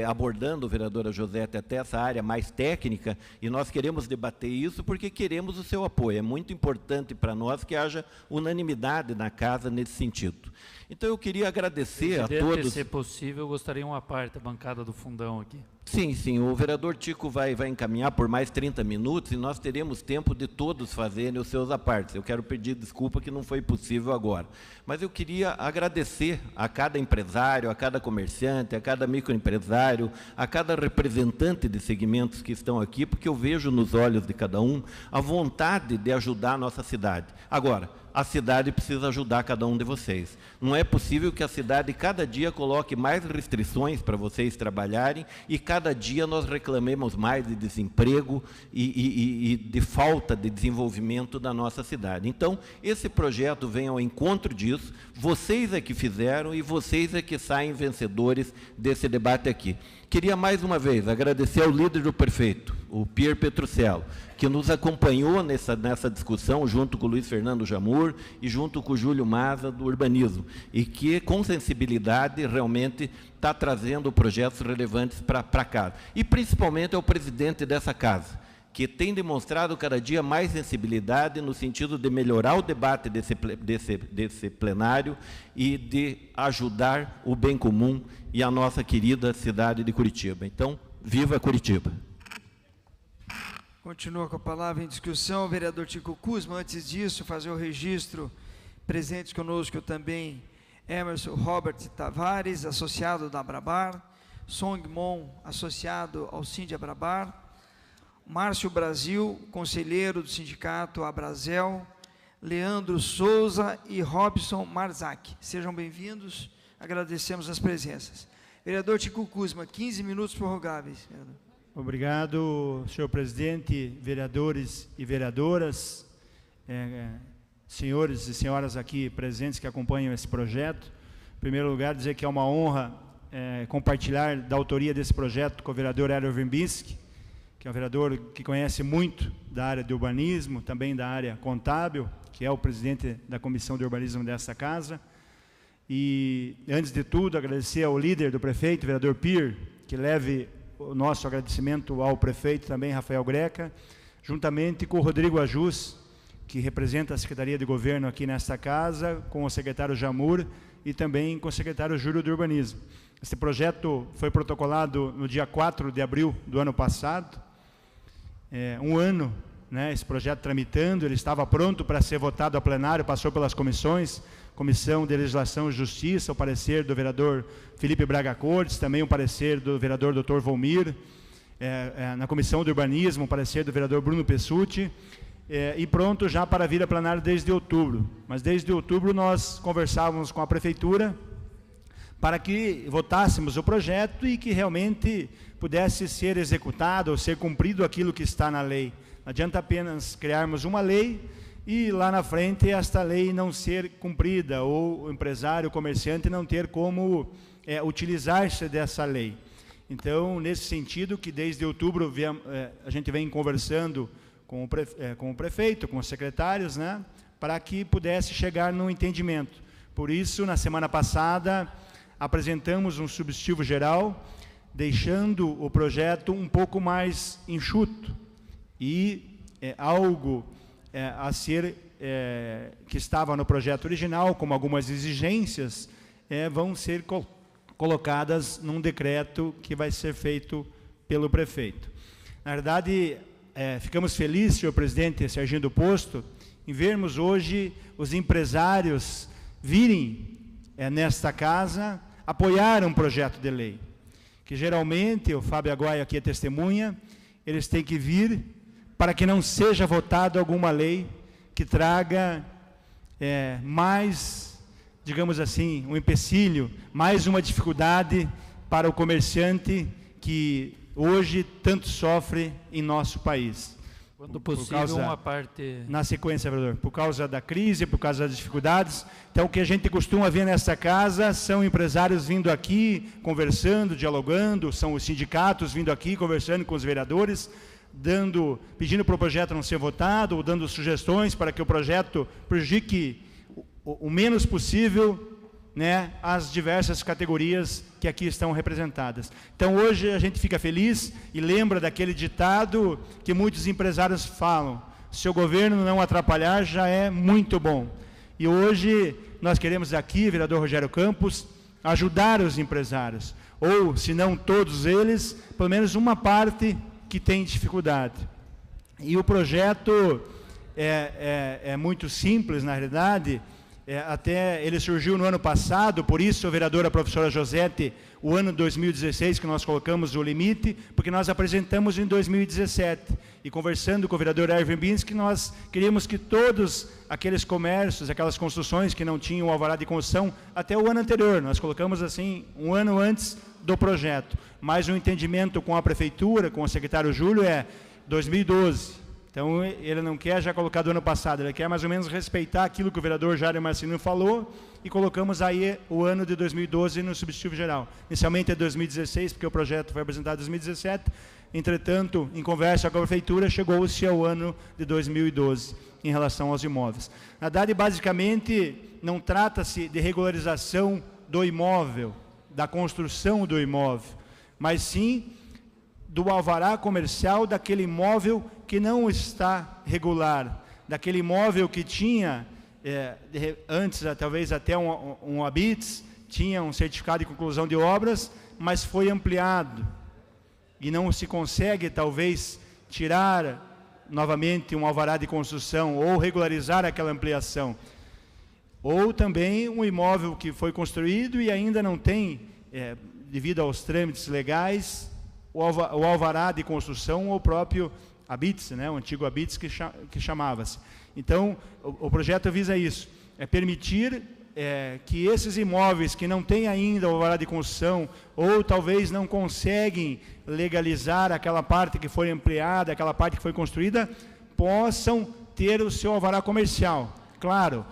abordando, vereadora Josete, até essa área mais técnica, e nós queremos debater isso porque queremos o seu apoio. É muito importante para nós que haja unanimidade na casa nesse sentido. Então, eu queria agradecer a todos. Se possível, eu gostaria uma parte da bancada do fundão aqui. Sim, sim, o vereador Tico vai encaminhar por mais 30 minutos e nós teremos tempo de todos fazerem os seus apartes. Eu quero pedir desculpa que não foi possível agora. Mas eu queria agradecer a cada empresário, a cada comerciante, a cada microempresário, a cada representante de segmentos que estão aqui, porque eu vejo nos olhos de cada um a vontade de ajudar a nossa cidade. Agora, a cidade precisa ajudar cada um de vocês. Não é possível que a cidade cada dia coloque mais restrições para vocês trabalharem e cada dia nós reclamemos mais de desemprego e de falta de desenvolvimento da nossa cidade. Então, esse projeto vem ao encontro disso, vocês é que fizeram e vocês é que saem vencedores desse debate aqui. Queria mais uma vez agradecer ao líder do prefeito, o Pierre Petruccello, que nos acompanhou nessa discussão, junto com o Luiz Fernando Jamur e junto com o Júlio Maza, do urbanismo, e que, com sensibilidade, realmente está trazendo projetos relevantes para casa. E, principalmente, ao presidente dessa casa, que tem demonstrado cada dia mais sensibilidade no sentido de melhorar o debate desse plenário e de ajudar o bem comum e a nossa querida cidade de Curitiba. Então, viva Curitiba! Continua com a palavra em discussão o vereador Tico Kuzma. Antes disso, fazer o registro, presentes conosco também, Emerson Robert Tavares, associado da Abrabar, Song Mon, associado ao Sindi Abrabar, Márcio Brasil, conselheiro do sindicato Abrazel, Leandro Souza e Robson Marzak. Sejam bem-vindos, agradecemos as presenças. Vereador Tico Kuzma, 15 minutos prorrogáveis. Obrigado, senhor presidente, vereadores e vereadoras, senhores e senhoras aqui presentes que acompanham esse projeto. Em primeiro lugar, dizer que é uma honra compartilhar da autoria desse projeto com o vereador Hélio Verbinski, que é um vereador que conhece muito da área de urbanismo, também da área contábil, que é o presidente da Comissão de Urbanismo dessa casa. E, antes de tudo, agradecer ao líder do prefeito, vereador Pierre, que leve o nosso agradecimento ao prefeito também, Rafael Greca, juntamente com o Rodrigo Ajus, que representa a Secretaria de Governo aqui nesta casa, com o secretário Jamur e também com o secretário Júlio do Urbanismo. Esse projeto foi protocolado no dia 4 de abril do ano passado, um ano, né, esse projeto tramitando, ele estava pronto para ser votado a plenário, passou pelas comissões, Comissão de Legislação e Justiça, o parecer do vereador Felipe Braga Cortes, também o parecer do vereador Dr. Volmir, na Comissão de Urbanismo, o parecer do vereador Bruno Pessutti, e pronto já para vir a plenário desde outubro. Mas desde outubro nós conversávamos com a Prefeitura para que votássemos o projeto e que realmente pudesse ser executado ou ser cumprido aquilo que está na lei. Não adianta apenas criarmos uma lei e lá na frente esta lei não ser cumprida, ou o empresário, o comerciante não ter como utilizar-se dessa lei. Então, nesse sentido, que desde outubro a gente vem conversando com o prefeito, com os secretários, né, para que pudesse chegar num entendimento. Por isso, na semana passada, apresentamos um substitutivo geral, deixando o projeto um pouco mais enxuto e algo a ser, que estava no projeto original, como algumas exigências, vão ser colocadas num decreto que vai ser feito pelo prefeito. Na verdade, ficamos felizes, senhor presidente Serginho do Posto, em vermos hoje os empresários virem nesta casa apoiar um projeto de lei. Que geralmente, o Fábio Aguaia aqui é testemunha, eles têm que vir para que não seja votada alguma lei que traga mais, digamos assim, um empecilho, mais uma dificuldade para o comerciante que hoje tanto sofre em nosso país. Quando possível, uma parte... Na sequência, vereador, por causa da crise, por causa das dificuldades. Então, o que a gente costuma ver nesta casa são empresários vindo aqui, conversando, dialogando, são os sindicatos vindo aqui, conversando com os vereadores, pedindo para o projeto não ser votado, ou dando sugestões para que o projeto prejudique o menos possível, né, as diversas categorias que aqui estão representadas. Então, hoje a gente fica feliz e lembra daquele ditado que muitos empresários falam: se o governo não atrapalhar, já é muito bom. E hoje nós queremos aqui, vereador Rogério Campos, ajudar os empresários, ou, se não todos eles, pelo menos uma parte que tem dificuldade. E o projeto é muito simples, na realidade. Até ele surgiu no ano passado, por isso, vereadora professora Josete, o ano 2016 que nós colocamos o limite, porque nós apresentamos em 2017. E conversando com o vereador Erwin Binski, nós queríamos que todos aqueles comércios, aquelas construções que não tinham o alvará de construção, até o ano anterior, nós colocamos assim, um ano antes do projeto. Mas o entendimento com a prefeitura, com o secretário Júlio, é 2012. Então, ele não quer já colocar do ano passado, ele quer mais ou menos respeitar aquilo que o vereador Jair Marcelino falou, e colocamos aí o ano de 2012 no substitutivo geral. Inicialmente é 2016, porque o projeto foi apresentado em 2017, entretanto, em conversa com a prefeitura, chegou-se ao ano de 2012, em relação aos imóveis. Na verdade, basicamente, não trata-se de regularização do imóvel, da construção do imóvel, mas sim do alvará comercial daquele imóvel que não está regular, daquele imóvel que tinha, antes talvez até um habites, tinha um certificado de conclusão de obras, mas foi ampliado, e não se consegue talvez tirar novamente um alvará de construção, ou regularizar aquela ampliação. Ou também um imóvel que foi construído e ainda não tem, devido aos trâmites legais, o alvará de construção ou o próprio habites, né, o antigo habites que chamava-se. Então, o projeto visa isso, permitir que esses imóveis que não têm ainda o alvará de construção ou talvez não conseguem legalizar aquela parte que foi ampliada, aquela parte que foi construída, possam ter o seu alvará comercial. Claro,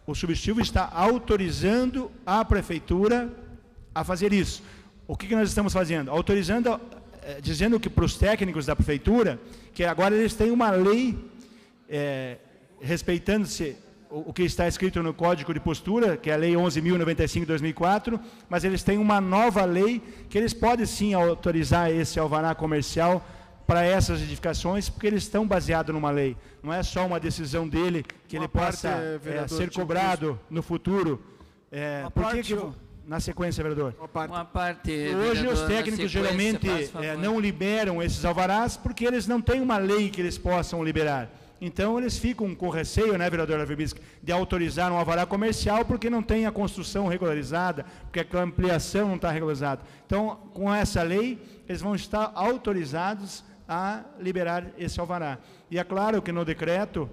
o substitutivo está autorizando a prefeitura a fazer isso. O que nós estamos fazendo? Autorizando, dizendo que para os técnicos da prefeitura, que agora eles têm uma lei, respeitando-se o que está escrito no Código de Postura, que é a Lei 11.095 de 2004, mas eles têm uma nova lei que eles podem sim autorizar esse alvará comercial para essas edificações, porque eles estão baseados numa lei. Não é só uma decisão dele que ele possa ser cobrado no futuro. Na sequência, vereador. Uma parte, hoje os técnicos geralmente não liberam esses alvarás porque eles não têm uma lei que eles possam liberar. Então eles ficam com receio, né, vereador Averbisque, de autorizar um alvará comercial porque não tem a construção regularizada, porque a ampliação não está regularizada. Então, com essa lei, eles vão estar autorizados a liberar esse alvará. E é claro que no decreto,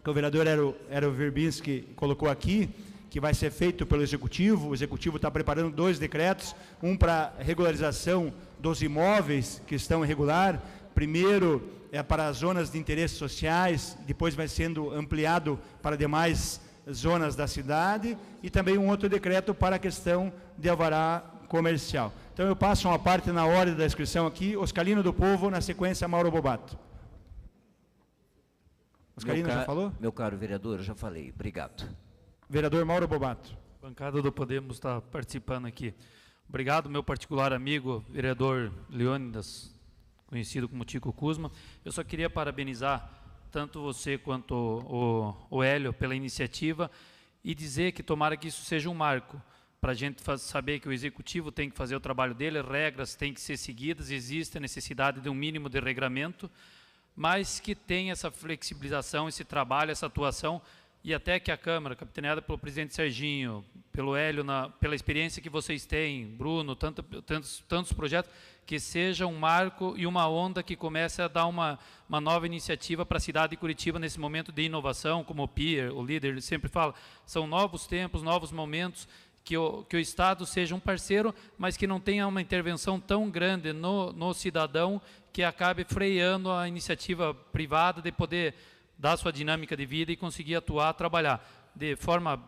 que o vereador Hélio Verbinski colocou aqui, que vai ser feito pelo Executivo. O Executivo está preparando 2 decretos, um para regularização dos imóveis que estão irregular, primeiro para as zonas de interesses sociais, depois vai sendo ampliado para demais zonas da cidade, e também um outro decreto para a questão de alvará comercial. Então eu passo uma parte na ordem da inscrição aqui, Oscarino do Povo, na sequência Mauro Bobato. Oscarino já falou? Meu caro vereador, eu já falei, obrigado. Vereador Mauro Bobato. Bancada do Podemos está participando aqui. Obrigado, meu particular amigo, vereador Leônidas, conhecido como Tico Kuzma. Eu só queria parabenizar tanto você quanto o Hélio pela iniciativa e dizer que tomara que isso seja um marco para a gente saber que o executivo tem que fazer o trabalho dele, regras têm que ser seguidas, existe a necessidade de um mínimo de regramento, mas que tem essa flexibilização, esse trabalho, essa atuação, e até que a Câmara, capitaneada pelo presidente Serginho, pelo Hélio, pela experiência que vocês têm, Bruno, tantos projetos, que seja um marco e uma onda que comece a dar uma nova iniciativa para a cidade de Curitiba nesse momento de inovação, como o Pierre, o líder, ele sempre fala, são novos tempos, novos momentos, que o Estado seja um parceiro, mas que não tenha uma intervenção tão grande no cidadão que acabe freando a iniciativa privada de poder dar sua dinâmica de vida e conseguir atuar, trabalhar. De forma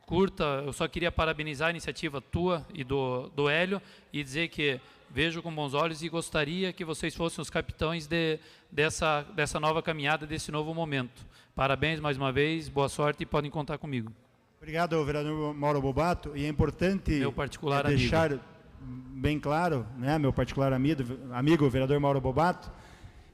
curta, eu só queria parabenizar a iniciativa tua e do Hélio e dizer que vejo com bons olhos e gostaria que vocês fossem os capitães dessa nova caminhada, desse novo momento. Parabéns mais uma vez, boa sorte e podem contar comigo. Obrigado, vereador Mauro Bobato. E é importante deixar bem claro, né, meu particular amigo, o vereador Mauro Bobato,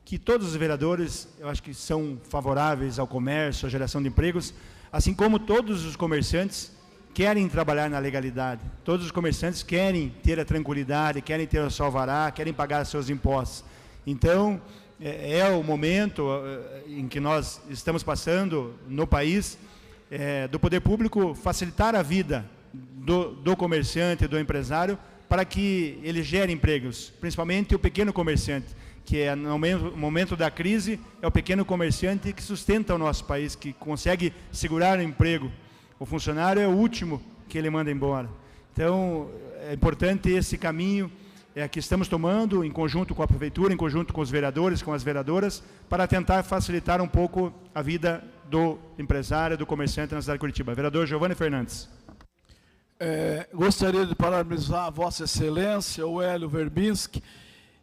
que todos os vereadores, eu acho que são favoráveis ao comércio, à geração de empregos, assim como todos os comerciantes querem trabalhar na legalidade. Todos os comerciantes querem ter a tranquilidade, querem ter o seu alvará, querem pagar seus impostos. Então, é o momento em que nós estamos passando no país, do poder público facilitar a vida do comerciante, do empresário, para que ele gere empregos, principalmente o pequeno comerciante, que no momento da crise é o pequeno comerciante que sustenta o nosso país, que consegue segurar o emprego. O funcionário é o último que ele manda embora. Então, é importante esse caminho que estamos tomando, em conjunto com a Prefeitura, em conjunto com os vereadores, com as vereadoras, para tentar facilitar um pouco a vida do empresário, do comerciante na cidade de Curitiba. Vereador Giovanni Fernandes. Gostaria de parabenizar a Vossa Excelência, o Hélio Verbinski,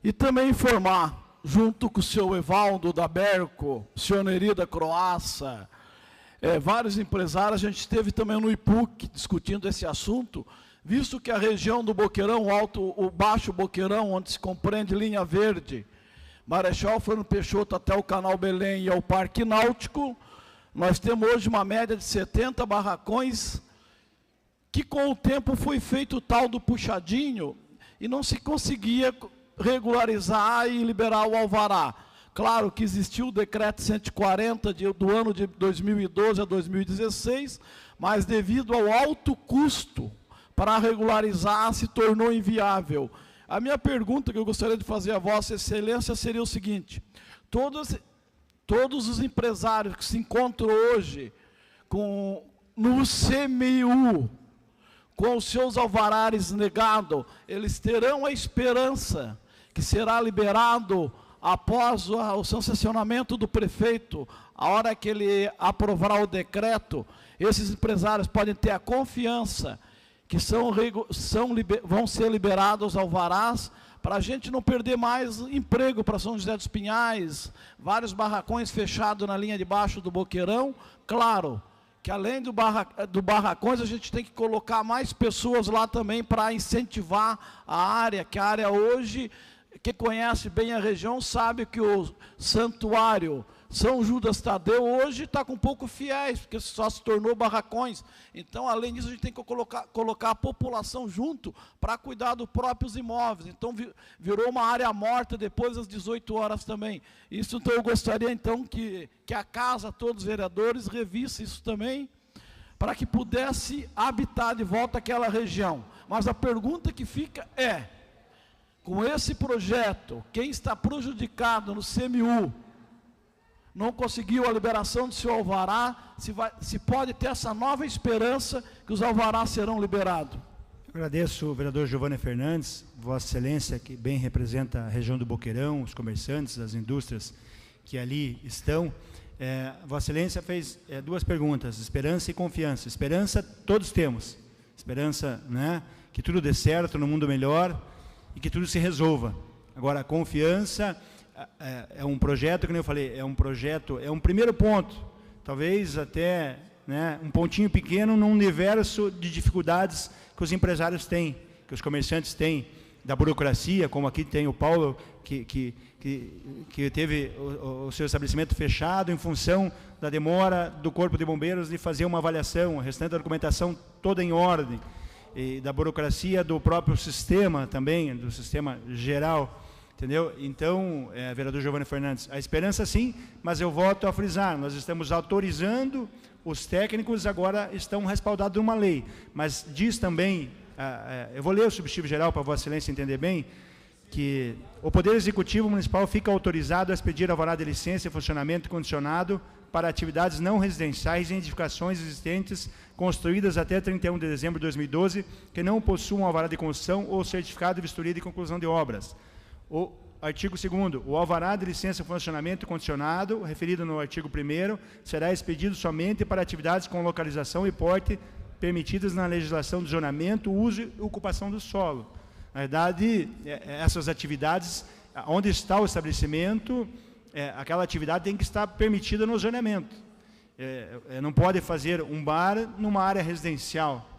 e também informar, junto com o senhor Evaldo da Berco, o senhor Neri da Croácia, vários empresários, a gente esteve também no IPUC discutindo esse assunto, visto que a região do Boqueirão, o Baixo Boqueirão, onde se compreende Linha Verde, Marechal Floriano Peixoto até o Canal Belém e ao Parque Náutico, nós temos hoje uma média de 70 barracões, que com o tempo foi feito o tal do puxadinho, e não se conseguia regularizar e liberar o alvará. Claro que existiu o decreto 140 do ano de 2012 a 2016, mas devido ao alto custo para regularizar se tornou inviável. A minha pergunta que eu gostaria de fazer a Vossa Excelência seria o seguinte: todos os empresários que se encontram hoje no CMU, com os seus alvarás negados, eles terão a esperança que será liberado após o sancionamento do prefeito, a hora que ele aprovar o decreto, esses empresários podem ter a confiança que vão ser liberados alvarás, para a gente não perder mais emprego para São José dos Pinhais, vários barracões fechados na linha de baixo do Boqueirão. Claro que além do barracões, a gente tem que colocar mais pessoas lá também para incentivar a área, que a área hoje, que conhece bem a região, sabe que o santuário São Judas Tadeu hoje está com pouco fiéis, porque só se tornou barracões. Então, além disso, a gente tem que colocar a população junto para cuidar dos próprios imóveis. Então, virou uma área morta depois das 18 horas também. Isso, então, eu gostaria, então, que a casa, todos os vereadores, revisse isso também, para que pudesse habitar de volta aquela região. Mas a pergunta que fica é, com esse projeto, quem está prejudicado no CMU, não conseguiu a liberação do seu alvará, se pode ter essa nova esperança que os alvarás serão liberados. Eu agradeço o vereador Giovanni Fernandes, Vossa Excelência, que bem representa a região do Boqueirão, os comerciantes, as indústrias que ali estão. Vossa Excelência fez duas perguntas, esperança e confiança. Esperança todos temos, esperança, né, que tudo dê certo no mundo melhor e que tudo se resolva. Agora, a confiança é um projeto, como eu falei, é um primeiro ponto, talvez até, né, um pontinho pequeno num universo de dificuldades que os empresários têm, que os comerciantes têm, da burocracia, como aqui tem o Paulo, que teve o seu estabelecimento fechado em função da demora do Corpo de Bombeiros de fazer uma avaliação, o restante da documentação toda em ordem. e da burocracia do próprio sistema também, do sistema geral, entendeu? Então, vereador Giovanni Fernandes, a esperança sim, mas eu volto a frisar, nós estamos autorizando, os técnicos agora estão respaldados numa lei, mas diz também, eu vou ler o substitutivo geral para Vossa Excelência entender bem, que o Poder Executivo Municipal fica autorizado a expedir alvará de licença e funcionamento condicionado para atividades não residenciais em edificações existentes construídas até 31 de dezembro de 2012 que não possuam alvará de construção ou certificado de vistoria de conclusão de obras. O artigo 2º, o alvará de licença e funcionamento condicionado, referido no artigo 1º, será expedido somente para atividades com localização e porte permitidas na legislação de zonamento, uso e ocupação do solo. Na verdade, essas atividades, onde está o estabelecimento, aquela atividade tem que estar permitida no zonamento. Não pode fazer um bar numa área residencial.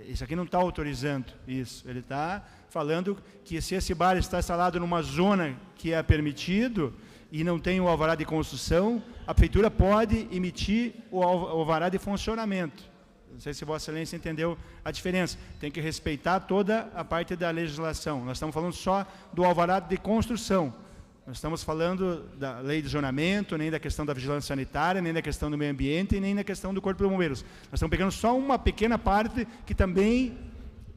Isso aqui não está autorizando isso. Ele está falando que se esse bar está instalado numa zona que é permitido e não tem o alvará de construção, a prefeitura pode emitir o alvará de funcionamento. Não sei se Vossa Excelência entendeu a diferença. Tem que respeitar toda a parte da legislação. Nós estamos falando só do alvará de construção. Nós estamos falando da lei de zonamento, nem da questão da vigilância sanitária, nem da questão do meio ambiente, nem da questão do Corpo de Bombeiros. Nós estamos pegando só uma pequena parte que também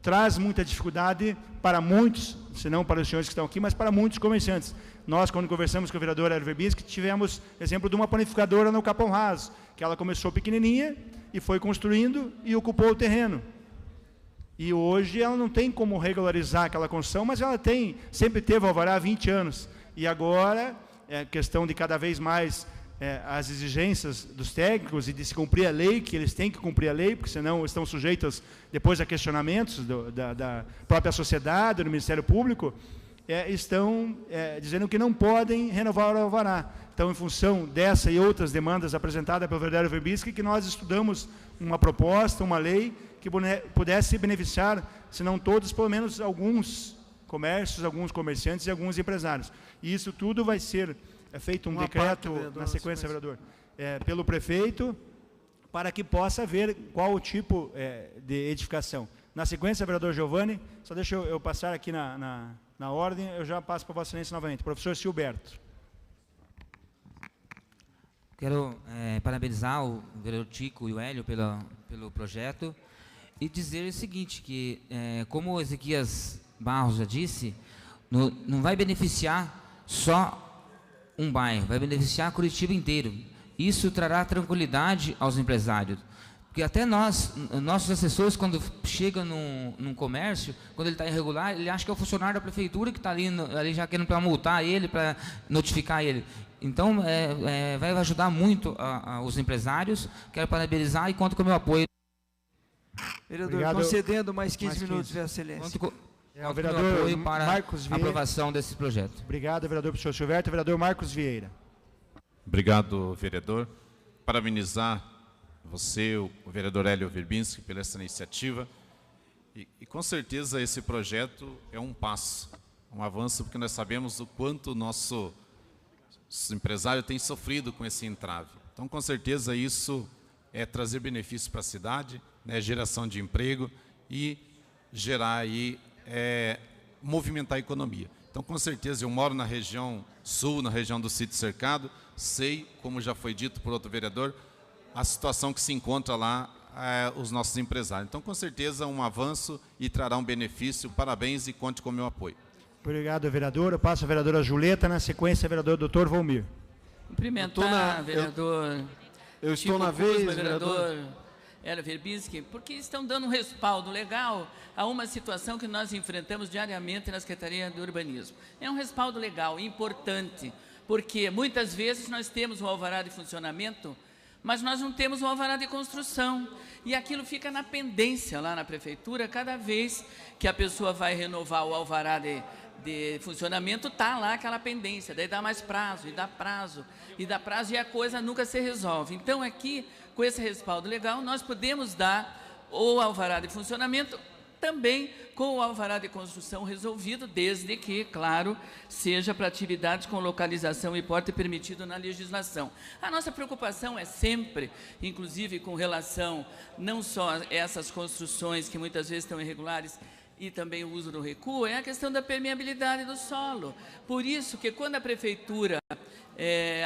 traz muita dificuldade para muitos, se não para os senhores que estão aqui, mas para muitos comerciantes. Nós, quando conversamos com o vereador Hélio Verbinski, tivemos exemplo de uma panificadora no Capão Raso, que ela começou pequenininha e foi construindo e ocupou o terreno. E hoje ela não tem como regularizar aquela construção, mas ela sempre teve alvará há 20 anos. E agora, é questão de cada vez mais as exigências dos técnicos e de se cumprir a lei, que eles têm que cumprir a lei, porque senão estão sujeitos depois a questionamentos da própria sociedade, do Ministério Público, estão dizendo que não podem renovar o alvará. Então, em função dessa e outras demandas apresentadas pelo vereador Verbinski, que nós estudamos uma proposta, uma lei, que pudesse beneficiar, se não todos, pelo menos alguns comércios, alguns comerciantes e alguns empresários. E isso tudo vai ser feito um decreto, na sequência, vereador, pelo prefeito, para que possa ver qual o tipo de edificação. Na sequência, vereador Giovanni, só deixa eu passar aqui na ordem, eu já passo para Vossa Excelência novamente. Professor Silberto. Quero parabenizar o vereador Tico e o Hélio pelo projeto e dizer o seguinte, que como o Ezequias Barros já disse, não vai beneficiar só um bairro, vai beneficiar Curitiba inteiro. Isso trará tranquilidade aos empresários. Porque até nossos assessores, quando chegam num comércio, quando ele está irregular, ele acha que é o funcionário da prefeitura que está ali já querendo para multar ele, para notificar ele. Então, vai ajudar muito os empresários. Quero parabenizar e conto com o meu apoio. Vereador, obrigado. Concedendo mais 15 minutos, Vossa Excelência. O vereador para Marcos Vieira. Aprovação desse projeto. Obrigado, vereador professor Silberto. Vereador Marcos Vieira. Obrigado, vereador. Parabenizar você, o vereador Hélio Verbinski, pela essa iniciativa. E com certeza esse projeto é um passo, um avanço, porque nós sabemos o quanto o nosso empresário tem sofrido com esse entrave. Então, com certeza, isso é trazer benefício para a cidade, né, geração de emprego e gerar aí, movimentar a economia. Então, com certeza, eu moro na região sul, na região do Sítio Cercado, sei, como já foi dito por outro vereador, a situação que se encontra lá os nossos empresários. Então, com certeza, um avanço e trará um benefício. Parabéns e conte com o meu apoio. Obrigado, vereador. Eu passo a vereadora Juleta, na sequência, vereador doutor Volmir. Cumprimentar, vereador. Eu estou na vez, vereador Hélio Verbinski, porque estão dando um respaldo legal a uma situação que nós enfrentamos diariamente na Secretaria do Urbanismo. É um respaldo legal, importante, porque muitas vezes nós temos o alvará de funcionamento, mas nós não temos o alvará de construção. E aquilo fica na pendência lá na prefeitura, cada vez que a pessoa vai renovar o alvará de funcionamento, está lá aquela pendência, daí dá mais prazo, e dá prazo, e a coisa nunca se resolve. Então, aqui, com esse respaldo legal, nós podemos dar o alvará de funcionamento também com o alvará de construção resolvido, desde que, claro, seja para atividades com localização e porte permitido na legislação. A nossa preocupação é sempre, inclusive com relação não só a essas construções que muitas vezes estão irregulares, e também o uso do recuo, é a questão da permeabilidade do solo. Por isso que quando a prefeitura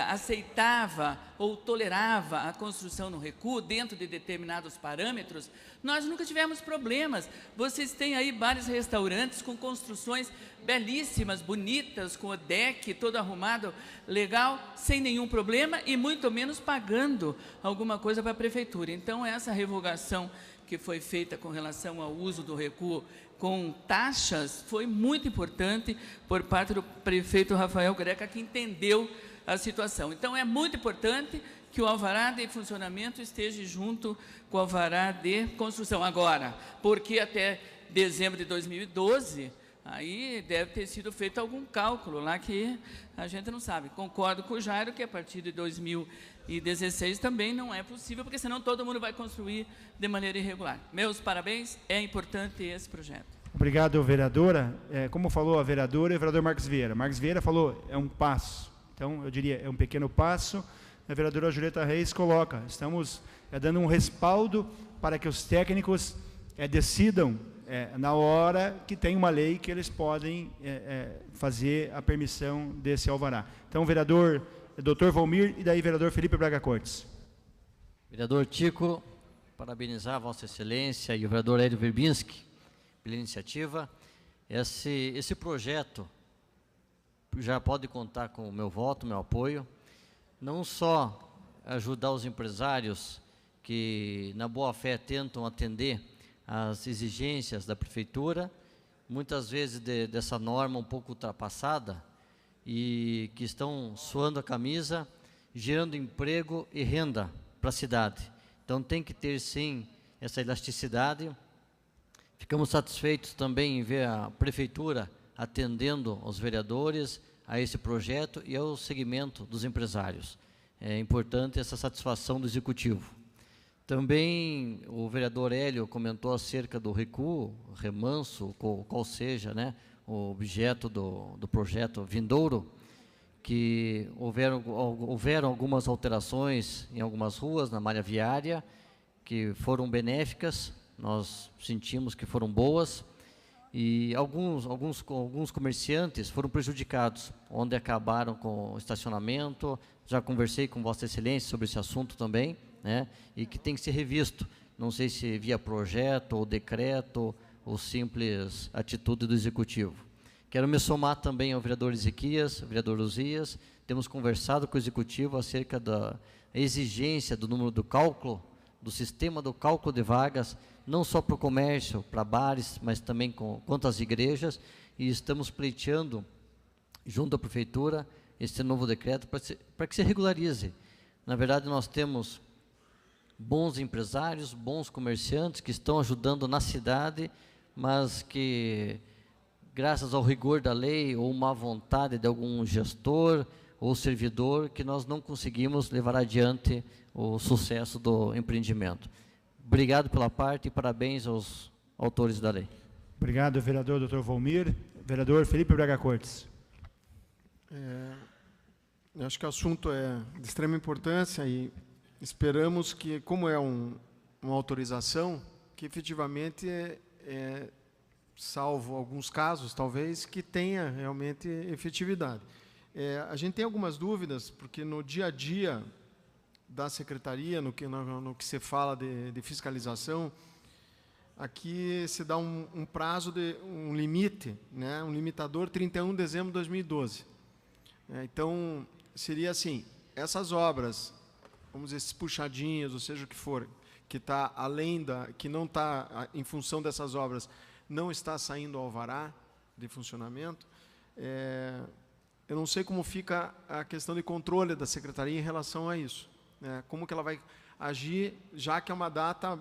aceitava ou tolerava a construção no recuo, dentro de determinados parâmetros, nós nunca tivemos problemas. Vocês têm aí vários restaurantes com construções belíssimas, bonitas, com o deck todo arrumado, legal, sem nenhum problema e muito menos pagando alguma coisa para a prefeitura. Então, essa revogação que foi feita com relação ao uso do recuo com taxas foi muito importante por parte do prefeito Rafael Greca, que entendeu a situação. Então, é muito importante que o alvará de funcionamento esteja junto com o alvará de construção. Agora, porque até dezembro de 2012, aí deve ter sido feito algum cálculo lá que a gente não sabe. Concordo com o Jairo que a partir de 2016 também não é possível, porque senão todo mundo vai construir de maneira irregular. Meus parabéns, é importante esse projeto. Obrigado, vereadora. Como falou a vereadora e o vereador Marcos Vieira. Marcos Vieira falou, é um passo. Então, eu diria, é um pequeno passo. A vereadora Julieta Reis coloca, estamos dando um respaldo para que os técnicos decidam na hora que tem uma lei que eles podem fazer a permissão desse alvará. Então, vereador Dr. Valmir e daí vereador Felipe Braga Cortes. Vereador Tico, parabenizar a Vossa Excelência e o vereador Hélio Verbinski pela iniciativa. Esse projeto já pode contar com o meu voto, meu apoio, não só ajudar os empresários que, na boa-fé, tentam atender às exigências da prefeitura, muitas vezes dessa norma um pouco ultrapassada, e que estão suando a camisa, gerando emprego e renda para a cidade. Então, tem que ter, sim, essa elasticidade. Ficamos satisfeitos também em ver a prefeitura atendendo os vereadores a esse projeto e ao segmento dos empresários. É importante essa satisfação do Executivo. Também o vereador Hélio comentou acerca do recuo, remanso, qual seja, né, o objeto do projeto vindouro, que houveram algumas alterações em algumas ruas, na malha viária, que foram benéficas, nós sentimos que foram boas, e alguns comerciantes foram prejudicados, onde acabaram com o estacionamento. Já conversei com Vossa Excelência sobre esse assunto também, né, e que tem que ser revisto, não sei se via projeto ou decreto, ou simples atitude do Executivo. Quero me somar também ao vereador Ezequias, ao vereador Uzias. Temos conversado com o Executivo acerca da exigência do número do cálculo, do sistema do cálculo de vagas, não só para o comércio, para bares, mas também quanto às igrejas, e estamos pleiteando, junto à Prefeitura, esse novo decreto para que se regularize. Na verdade, nós temos bons empresários, bons comerciantes que estão ajudando na cidade, mas que, graças ao rigor da lei ou má vontade de algum gestor ou servidor, que nós não conseguimos levar adiante o sucesso do empreendimento. Obrigado pela parte e parabéns aos autores da lei. Obrigado, vereador Dr. Valmir. Vereador Felipe Braga Cortes. Eu acho que o assunto é de extrema importância e esperamos que, como é uma autorização, que efetivamente salvo alguns casos, talvez, que tenha realmente efetividade. A gente tem algumas dúvidas, porque no dia a dia da Secretaria, no que se fala de fiscalização, aqui se dá um prazo, um limite, né, um limitador, 31 de dezembro de 2012. Então, seria assim, essas obras, vamos dizer, esses puxadinhos, ou seja o que for, que está além que não está, em função dessas obras, não está saindo ao alvará de funcionamento, eu não sei como fica a questão de controle da Secretaria em relação a isso. Como que ela vai agir, já que é uma data,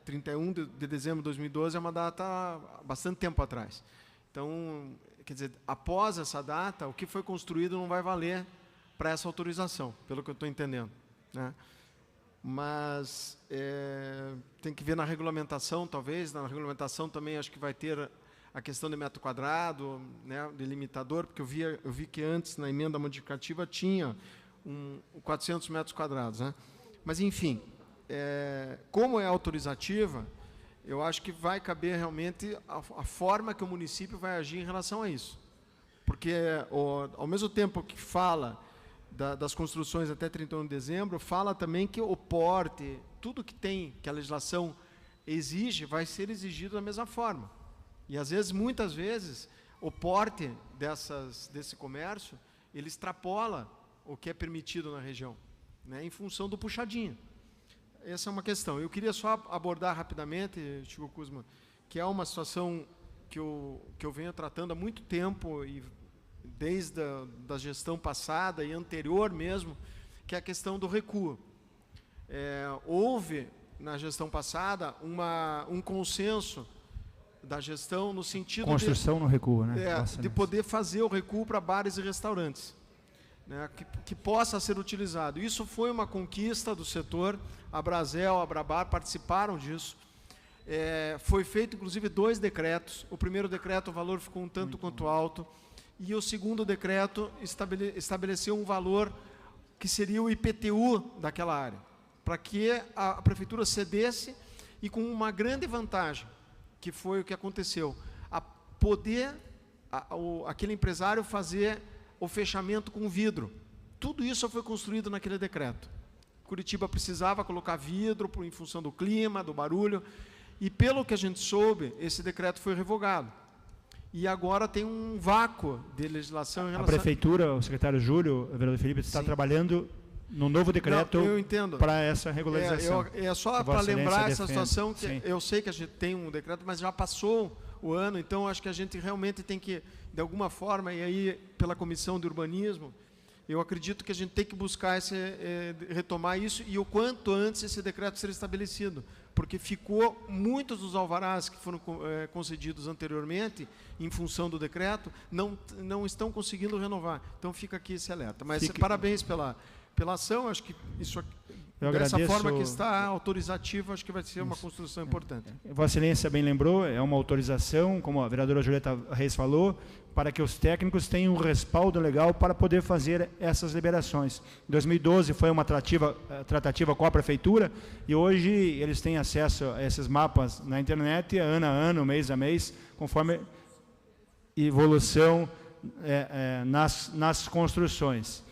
31 de dezembro de 2012, é uma data há bastante tempo atrás. Então, quer dizer, após essa data, o que foi construído não vai valer para essa autorização, pelo que eu estou entendendo, né? mas tem que ver na regulamentação, talvez. Na regulamentação também acho que vai ter a questão de metro quadrado, né, delimitador, porque eu vi que antes, na emenda modificativa, tinha 400 metros quadrados. Né? Mas, enfim, como é autorizativa, eu acho que vai caber realmente a forma que o município vai agir em relação a isso. Porque, ao mesmo tempo que fala das construções até 31 de dezembro, fala também que o porte, tudo que a legislação exige, vai ser exigido da mesma forma. E, às vezes, muitas vezes, o porte desse comércio, ele extrapola o que é permitido na região, né, em função do puxadinho. Essa é uma questão. Eu queria só abordar rapidamente, Chico Kuzma, que é uma situação que eu venho tratando há muito tempo, e desde da gestão passada e anterior mesmo, que é a questão do recuo. Houve, na gestão passada, um consenso da gestão no sentido construção no recuo, né? De poder fazer o recuo para bares e restaurantes, né, que possa ser utilizado. Isso foi uma conquista do setor, a Brasel, a Abrabar participaram disso. Foi feito, inclusive, 2 decretos. O primeiro decreto, o valor ficou um tanto quanto alto, e o segundo decreto estabeleceu um valor que seria o IPTU daquela área, para que a prefeitura cedesse, e com uma grande vantagem, que foi o que aconteceu, a poder aquele empresário fazer o fechamento com vidro. Tudo isso foi construído naquele decreto. Curitiba precisava colocar vidro em função do clima, do barulho, e pelo que a gente soube, esse decreto foi revogado. E agora tem um vácuo de legislação em relação... A prefeitura, o secretário Júlio, o vereador Felipe, está trabalhando no novo decreto para essa regularização. É só para lembrar essa situação, que eu sei que a gente tem um decreto, mas já passou o ano, então acho que a gente realmente tem que, de alguma forma, e aí pela Comissão de Urbanismo, eu acredito que a gente tem que buscar retomar isso, e o quanto antes esse decreto ser estabelecido, porque ficou, muitos dos alvarás que foram concedidos anteriormente, em função do decreto, não estão conseguindo renovar. Então fica aqui esse alerta. Mas parabéns pela ação, acho que isso, dessa forma que está autorizativa, acho que vai ser uma construção importante. Vossa Excelência bem lembrou, é uma autorização, como a vereadora Julieta Reis falou, para que os técnicos tenham um respaldo legal para poder fazer essas liberações. Em 2012 foi uma tratativa com a prefeitura, e hoje eles têm acesso a esses mapas na internet, ano a ano, mês a mês, conforme evolução nas construções.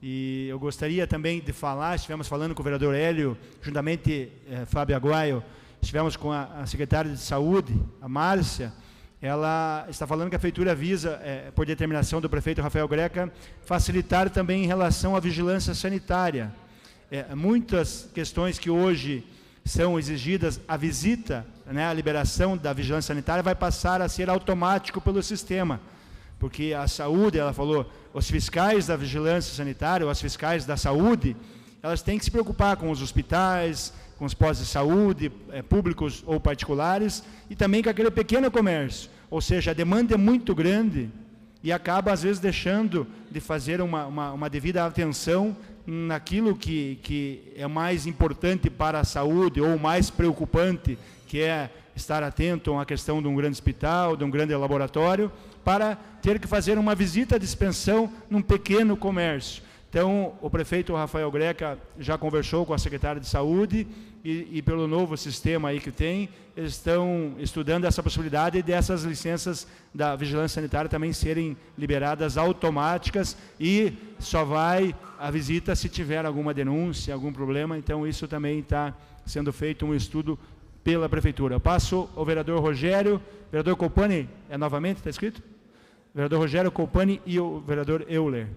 E eu gostaria também de falar, estivemos falando com o vereador Hélio, juntamente Fábio Aguaio, estivemos com a secretária de Saúde, a Márcia. Ela está falando que a prefeitura visa, por determinação do prefeito Rafael Greca, facilitar também em relação à vigilância sanitária. Muitas questões que hoje são exigidas, a visita, né, a liberação da vigilância sanitária vai passar a ser automático pelo sistema. Porque a saúde, ela falou, os fiscais da vigilância sanitária, ou as fiscais da saúde, elas têm que se preocupar com os hospitais, com os postos de saúde, públicos ou particulares, e também com aquele pequeno comércio. Ou seja, a demanda é muito grande e acaba, às vezes, deixando de fazer uma devida atenção naquilo que é mais importante para a saúde, ou mais preocupante, que é estar atento a uma questão de um grande hospital, de um grande laboratório, para ter que fazer uma visita de inspeção num pequeno comércio. Então, o prefeito Rafael Greca já conversou com a secretária de Saúde e pelo novo sistema aí que tem, eles estão estudando essa possibilidade dessas licenças da vigilância sanitária também serem liberadas automáticas, e só vai a visita se tiver alguma denúncia, algum problema. Então, isso também está sendo feito um estudo pela prefeitura. Eu passo ao vereador Rogério. Vereador Colpani, novamente, está escrito? Vereador Rogério Colpani e o vereador Euler.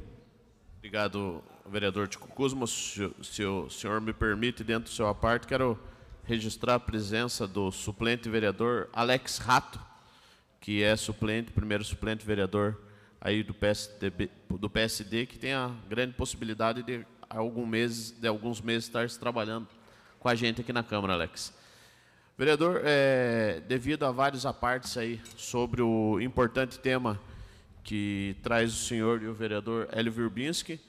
Obrigado, vereador Tico Kuzma. Se o senhor me permite, dentro do seu aparte, quero registrar a presença do suplente vereador Alex Rato, que é primeiro suplente vereador aí do PSD, que tem a grande possibilidade de alguns meses estar trabalhando com a gente aqui na Câmara, Alex. Vereador, devido a vários apartes aí sobre o importante tema que traz o senhor e o vereador Hélio Virbinski,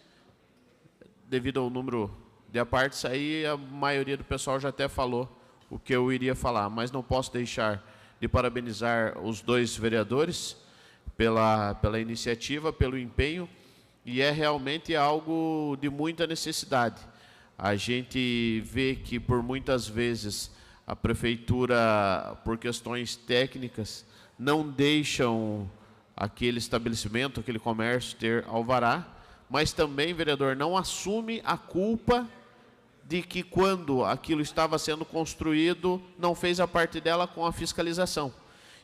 devido ao número De a parte disso aí, a maioria do pessoal já até falou o que eu iria falar, mas não posso deixar de parabenizar os dois vereadores pela iniciativa, pelo empenho, e é realmente algo de muita necessidade. A gente vê que, por muitas vezes, a prefeitura, por questões técnicas, não deixam aquele estabelecimento, aquele comércio ter alvará, mas também, vereador, não assume a culpa de que, quando aquilo estava sendo construído, não fez a parte dela com a fiscalização.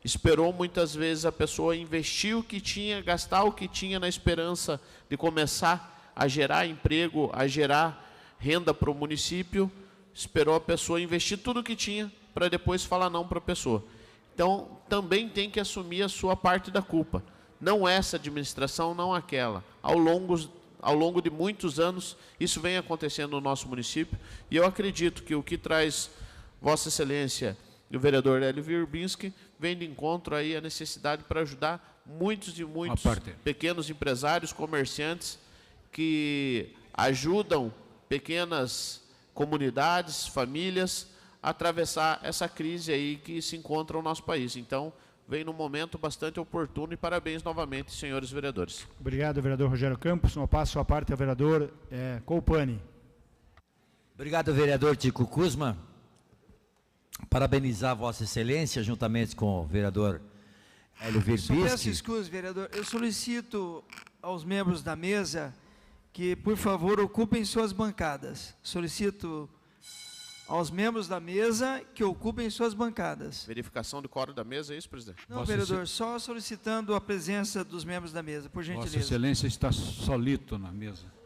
Esperou muitas vezes a pessoa investir o que tinha, gastar o que tinha na esperança de começar a gerar emprego, a gerar renda para o município, esperou a pessoa investir tudo o que tinha para depois falar não para a pessoa. Então, também tem que assumir a sua parte da culpa. Não essa administração, não aquela. Ao longo de muitos anos, isso vem acontecendo no nosso município, e eu acredito que o que traz Vossa Excelência e o vereador Hélio Verbinski vem de encontro aí a necessidade para ajudar muitos e muitos pequenos empresários, comerciantes, que ajudam pequenas comunidades, famílias, a atravessar essa crise aí que se encontra no nosso país. Então, vem num momento bastante oportuno, e parabéns novamente, senhores vereadores. Obrigado, vereador Rogério Campos. Eu passo a parte ao vereador Colpani. Obrigado, vereador Tico Kuzma. Parabenizar Vossa Excelência, juntamente com o vereador Hélio Verbinski. Só peço excuse, vereador. Eu solicito aos membros da mesa que, por favor, ocupem suas bancadas. Solicito aos membros da mesa que ocupem suas bancadas. Verificação do quórum da mesa, é isso, presidente? Não, vereador, só solicitando a presença dos membros da mesa, por gentileza. Vossa Excelência está solito na mesa.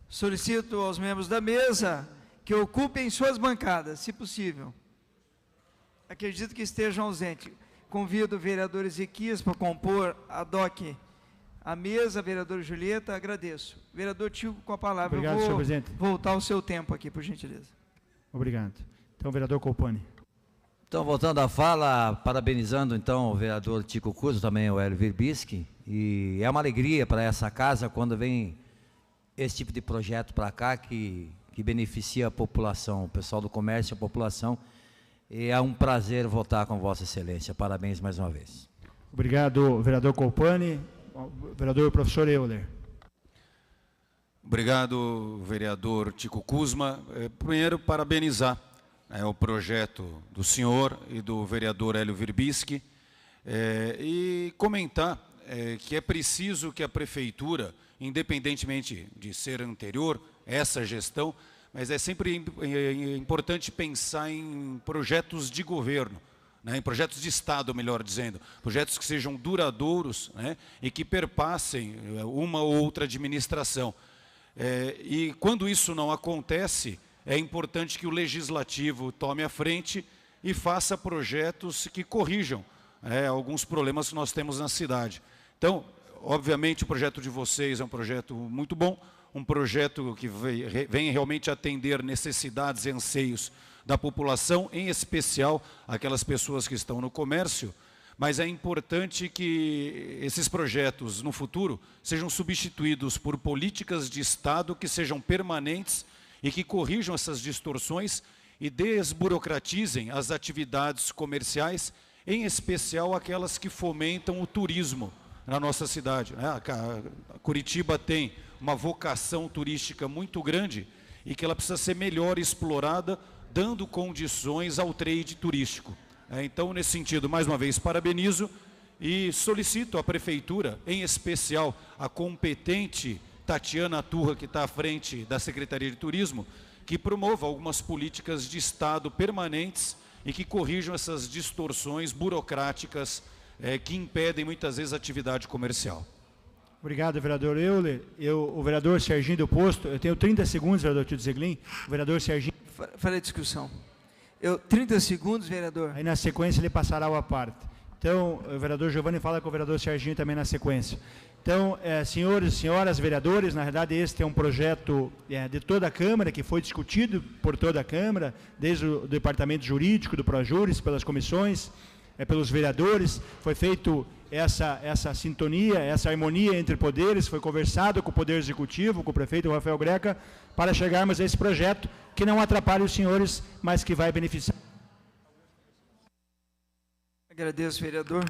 Solicito aos membros da mesa que ocupem suas bancadas, se possível. Acredito que estejam ausentes. Convido o vereador Ezequias para compor a DOC a mesa, vereador Julieta, agradeço. Vereador Tico, com a palavra. Obrigado, senhor presidente. Voltar ao seu tempo aqui, por gentileza. Obrigado. Então, vereador Colpani. Então, voltando à fala, parabenizando então o vereador Tico Kuzma, também o Hélio Verbinski, e é uma alegria para essa casa quando vem esse tipo de projeto para cá que beneficia a população, o pessoal do comércio, a população, e é um prazer votar com Vossa Excelência. Parabéns mais uma vez. Obrigado, vereador Colpani. Vereador professor Euler. Obrigado, vereador Tico Kuzma. Primeiro, parabenizar o projeto do senhor e do vereador Hélio Verbinski, e comentar que é preciso que a prefeitura, independentemente de ser anterior, essa gestão, mas é sempre importante pensar em projetos de governo, em projetos de Estado, melhor dizendo, projetos que sejam duradouros, e que perpassem uma ou outra administração. E quando isso não acontece, é importante que o Legislativo tome a frente e faça projetos que corrijam alguns problemas que nós temos na cidade. Então, obviamente, o projeto de vocês é um projeto muito bom, um projeto que vem realmente atender necessidades e anseios da população, em especial aquelas pessoas que estão no comércio, mas é importante que esses projetos, no futuro, sejam substituídos por políticas de Estado que sejam permanentes e que corrijam essas distorções e desburocratizem as atividades comerciais, em especial aquelas que fomentam o turismo na nossa cidade. Curitiba tem uma vocação turística muito grande e que ela precisa ser melhor explorada, dando condições ao trade turístico. Então, nesse sentido, mais uma vez, parabenizo e solicito à Prefeitura, em especial a competente Tatiana Turra, que está à frente da Secretaria de Turismo, que promova algumas políticas de Estado permanentes e que corrijam essas distorções burocráticas que impedem, muitas vezes, a atividade comercial. Obrigado, vereador Euler. O vereador Serginho do Posto, eu tenho 30 segundos, vereador Tito Zeglin. O vereador Serginho... Farei discussão. 30 segundos, vereador. Aí, na sequência, ele passará a parte. Então, o vereador Giovanni fala com o vereador Serginho também na sequência. Então, senhores e senhoras vereadores, na verdade, este é um projeto de toda a Câmara, que foi discutido por toda a Câmara, desde o departamento jurídico, do Projuris, pelas comissões, pelos vereadores, foi feito essa sintonia, essa harmonia entre poderes, foi conversado com o Poder Executivo, com o prefeito Rafael Greca, para chegarmos a esse projeto que não atrapalhe os senhores, mas que vai beneficiar. Agradeço, vereador.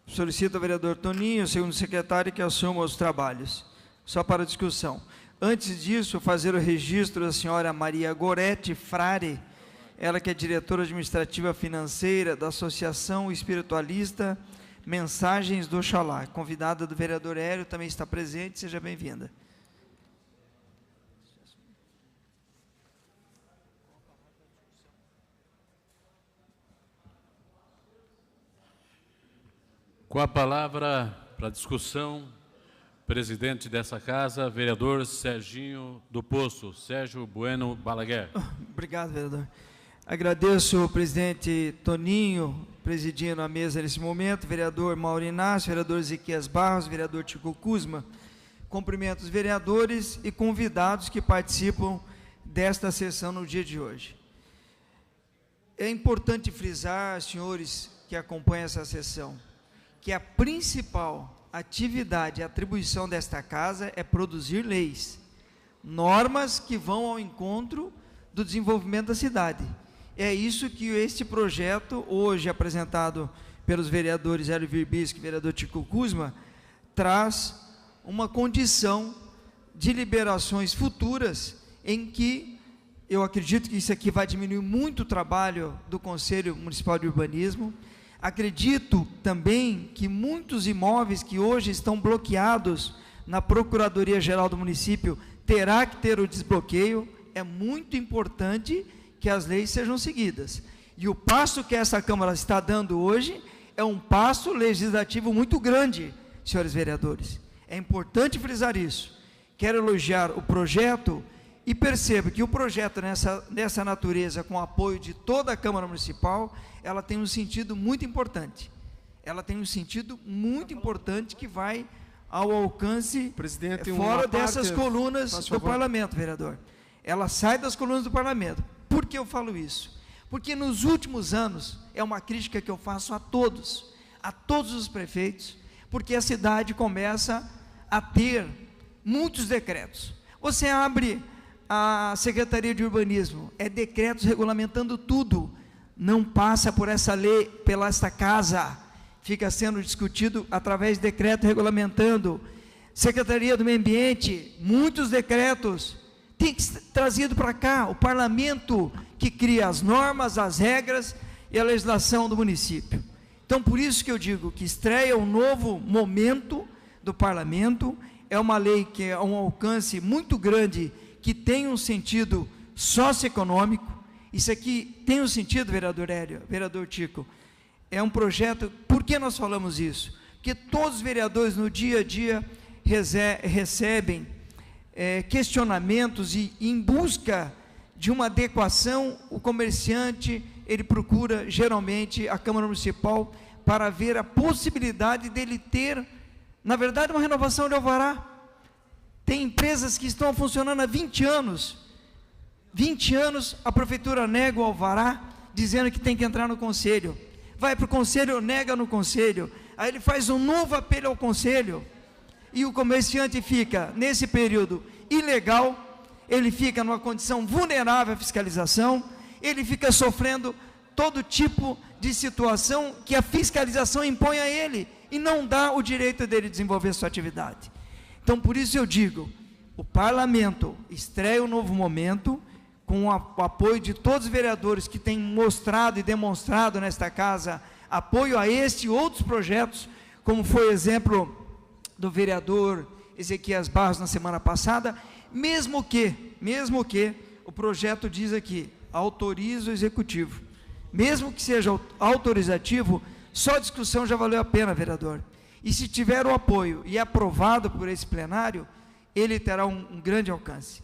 Solicito ao vereador Toninho, segundo secretário, que assuma os trabalhos. Só para discussão. Antes disso, fazer o registro da senhora Maria Goretti Frare, ela que é diretora administrativa financeira da Associação Espiritualista Mensagens do Oxalá. Convidada do vereador Hélio, também está presente, seja bem-vinda. Com a palavra para discussão, presidente dessa casa, vereador Serginho do Poço, Sérgio Bueno Balaguer. Obrigado, vereador. Agradeço o presidente Toninho, presidindo a mesa nesse momento, vereador Mauro Inácio, vereador Ezequias Barros, vereador Tico Kuzma. Cumprimento os vereadores e convidados que participam desta sessão no dia de hoje. É importante frisar, senhores que acompanham essa sessão, que a principal atividade e atribuição desta casa é produzir leis, normas que vão ao encontro do desenvolvimento da cidade. É isso que este projeto, hoje apresentado pelos vereadores Hélio Virbisky e vereador Tico Kuzma, traz uma condição de liberações futuras em que eu acredito que isso aqui vai diminuir muito o trabalho do Conselho Municipal de Urbanismo. Acredito também que muitos imóveis que hoje estão bloqueados na Procuradoria-Geral do município terá que ter o desbloqueio. É muito importante que as leis sejam seguidas. E o passo que essa Câmara está dando hoje é um passo legislativo muito grande, senhores vereadores. É importante frisar isso. Quero elogiar o projeto e percebo que o projeto nessa natureza, com o apoio de toda a Câmara Municipal, ela tem um sentido muito importante. Ela tem um sentido muito importante que vai ao alcance fora dessas colunas do parlamento, vereador. Ela sai das colunas do parlamento. Por que eu falo isso? Porque nos últimos anos, é uma crítica que eu faço a todos os prefeitos, porque a cidade começa a ter muitos decretos. Você abre a Secretaria de Urbanismo, é decretos regulamentando tudo, não passa por essa lei, pela esta casa, fica sendo discutido através de decreto regulamentando. Secretaria do Meio Ambiente, muitos decretos, tem que ser trazido para cá, o parlamento que cria as normas, as regras e a legislação do município. Então, por isso que eu digo que estreia um novo momento do parlamento, é uma lei que é um alcance muito grande, que tem um sentido socioeconômico. Isso aqui tem um sentido, vereador Hélio, vereador Tico, é um projeto. Por que nós falamos isso? Porque todos os vereadores no dia a dia recebem questionamentos e em busca de uma adequação, o comerciante, ele procura geralmente a Câmara Municipal para ver a possibilidade dele ter, na verdade, uma renovação de alvará. Tem empresas que estão funcionando há 20 anos. 20 anos a prefeitura nega o alvará, dizendo que tem que entrar no conselho. Vai para o conselho, nega no conselho. Aí ele faz um novo apelo ao conselho. E o comerciante fica, nesse período, ilegal, ele fica numa condição vulnerável à fiscalização, ele fica sofrendo todo tipo de situação que a fiscalização impõe a ele, e não dá o direito dele desenvolver sua atividade. Então, por isso eu digo, o parlamento estreia um novo momento, com o apoio de todos os vereadores que têm mostrado e demonstrado nesta casa, apoio a este e outros projetos, como foi o exemplo do vereador Ezequias Barros na semana passada, mesmo que o projeto diz aqui, autoriza o executivo, mesmo que seja autorizativo, só a discussão já valeu a pena, vereador. E se tiver o apoio e aprovado por esse plenário, ele terá um grande alcance.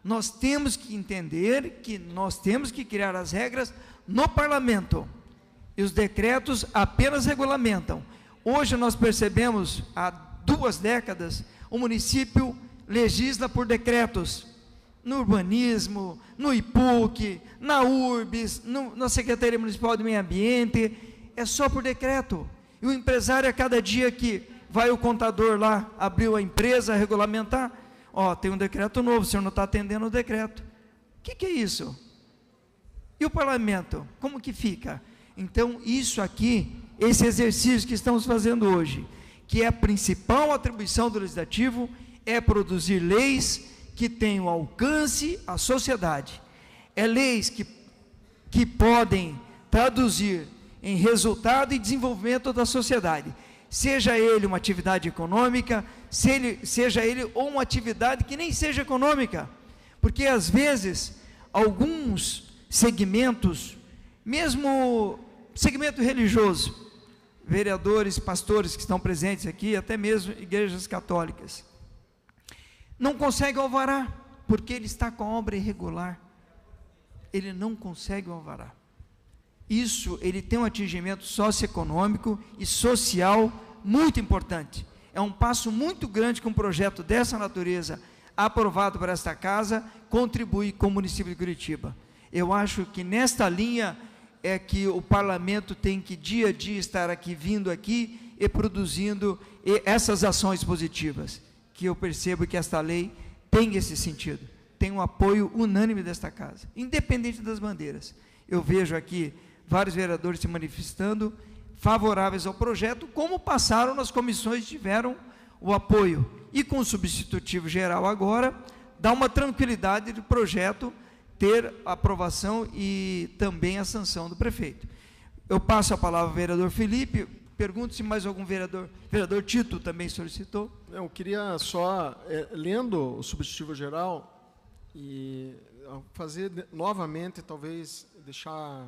Nós temos que entender que nós temos que criar as regras no parlamento, e os decretos apenas regulamentam. Hoje nós percebemos, há 2 décadas, o município legisla por decretos, no urbanismo, no IPUC, na URBS, na Secretaria Municipal do Meio Ambiente, é só por decreto. E o empresário, a cada dia que vai o contador lá, abriu a empresa, regulamentar, ó, tem um decreto novo, o senhor não está atendendo o decreto. O que é isso? E o parlamento, como que fica? Então, isso aqui, esse exercício que estamos fazendo hoje, que é a principal atribuição do Legislativo, é produzir leis que tenham alcance à sociedade. É leis que podem traduzir em resultado e desenvolvimento da sociedade. Seja ele uma atividade econômica, seja ele ou uma atividade que nem seja econômica. Porque, às vezes, alguns segmentos, mesmo segmento religioso, vereadores, pastores que estão presentes aqui, até mesmo igrejas católicas, não consegue alvará, porque ele está com a obra irregular. Ele não consegue o alvará. Isso, ele tem um atingimento socioeconômico e social muito importante. É um passo muito grande que um projeto dessa natureza, aprovado por esta casa, contribui com o município de Curitiba. Eu acho que nesta linha é que o parlamento tem que dia a dia estar aqui, vindo aqui e produzindo essas ações positivas, que eu percebo que esta lei tem esse sentido, tem um apoio unânime desta casa, independente das bandeiras. Eu vejo aqui vários vereadores se manifestando favoráveis ao projeto, como passaram nas comissões, tiveram o apoio. E com o substitutivo geral agora, dá uma tranquilidade do projeto ter a aprovação e também a sanção do prefeito. Eu passo a palavra ao vereador Felipe, pergunto se mais algum vereador Tito também solicitou. Eu queria só, lendo o substitutivo geral, e fazer novamente, talvez, deixar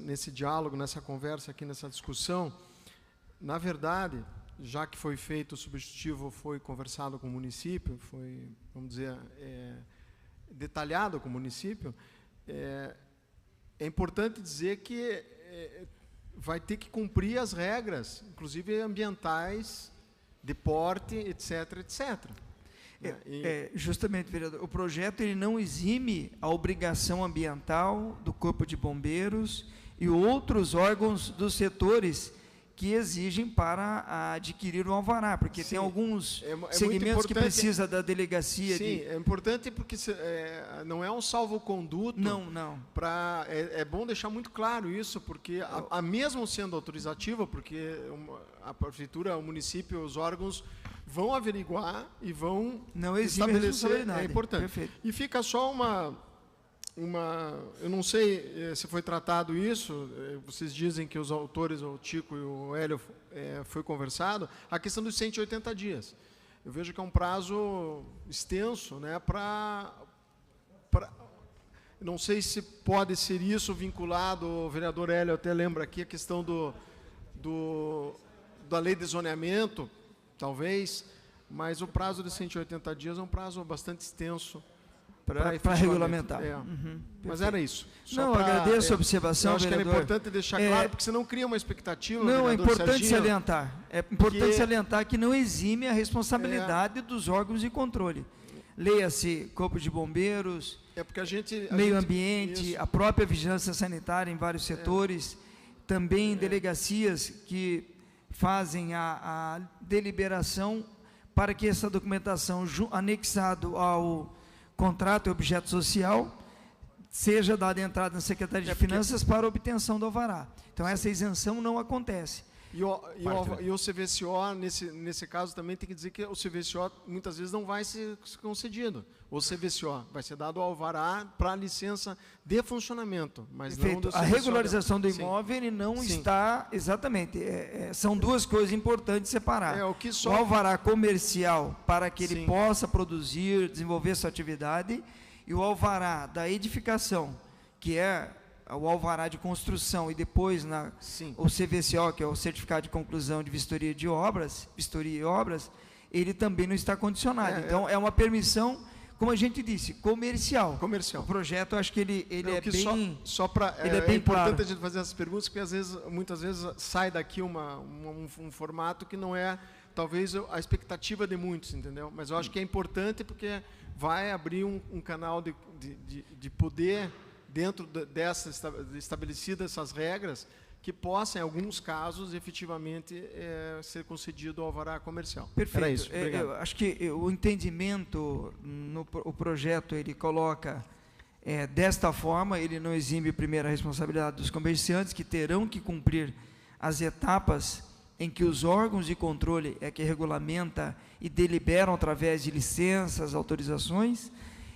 nesse diálogo, nessa conversa aqui, nessa discussão, na verdade, já que foi feito o substitutivo, foi conversado com o município, foi, vamos dizer, detalhado com o município, é importante dizer que vai ter que cumprir as regras, inclusive ambientais, de porte, etc., etc. Justamente, vereador, o projeto ele não exime a obrigação ambiental do Corpo de Bombeiros e outros órgãos dos setores que exigem para adquirir o alvará, porque tem alguns segmentos que precisa da delegacia. Sim, é importante porque não é um salvo-conduto. Não. É bom deixar muito claro isso, porque a mesmo sendo autorizativa, porque a prefeitura, o município, os órgãos vão averiguar e vão estabelecer. É importante. Perfeito. E fica só eu não sei se foi tratado isso, vocês dizem que os autores, o Tico e o Hélio, foi conversado, a questão dos 180 dias. Eu vejo que é um prazo extenso, né, não sei se pode ser isso vinculado, o vereador Hélio até lembra aqui a questão da lei de zoneamento, talvez, mas o prazo de 180 dias é um prazo bastante extenso para regulamentar. Mas era isso. Não, agradeço a observação, eu acho vereador. que era importante deixar claro, porque senão cria uma expectativa. Não, é importante salientar. É importante salientar que não exime a responsabilidade dos órgãos de controle. Leia-se Corpo de Bombeiros, porque meio ambiente, a própria vigilância sanitária em vários setores, também delegacias que fazem a deliberação para que essa documentação anexado ao contrato e objeto social seja dada entrada na Secretaria de Finanças para obtenção do alvará. Então, essa isenção não acontece. E o CVCO, nesse caso, também tem que dizer que o CVCO muitas vezes não vai ser concedido. O CVCO vai ser dado ao alvará para a licença de funcionamento, mas não do CVCO. A regularização do imóvel ele não está, exatamente, são duas coisas importantes separar. O alvará comercial para que ele possa produzir, desenvolver sua atividade, e o alvará da edificação, que é o alvará de construção, e depois o CVCO, que é o Certificado de Conclusão de Vistoria e Obras, ele também não está condicionado. Então, é uma permissão, como a gente disse, comercial. O projeto, acho que ele é bem... É importante a gente fazer essas perguntas, porque muitas vezes sai daqui um formato que não é, talvez, a expectativa de muitos, entendeu? Mas eu acho que é importante porque vai abrir um canal de poder dentro dessas estabelecidas essas regras, que possa, em alguns casos, efetivamente ser concedido o alvará comercial. Perfeito. Era isso. Obrigado. Eu acho que o entendimento, o projeto, ele coloca desta forma, ele não exime primeiro a responsabilidade dos comerciantes, que terão que cumprir as etapas em que os órgãos de controle que regulamenta e deliberam através de licenças, autorizações,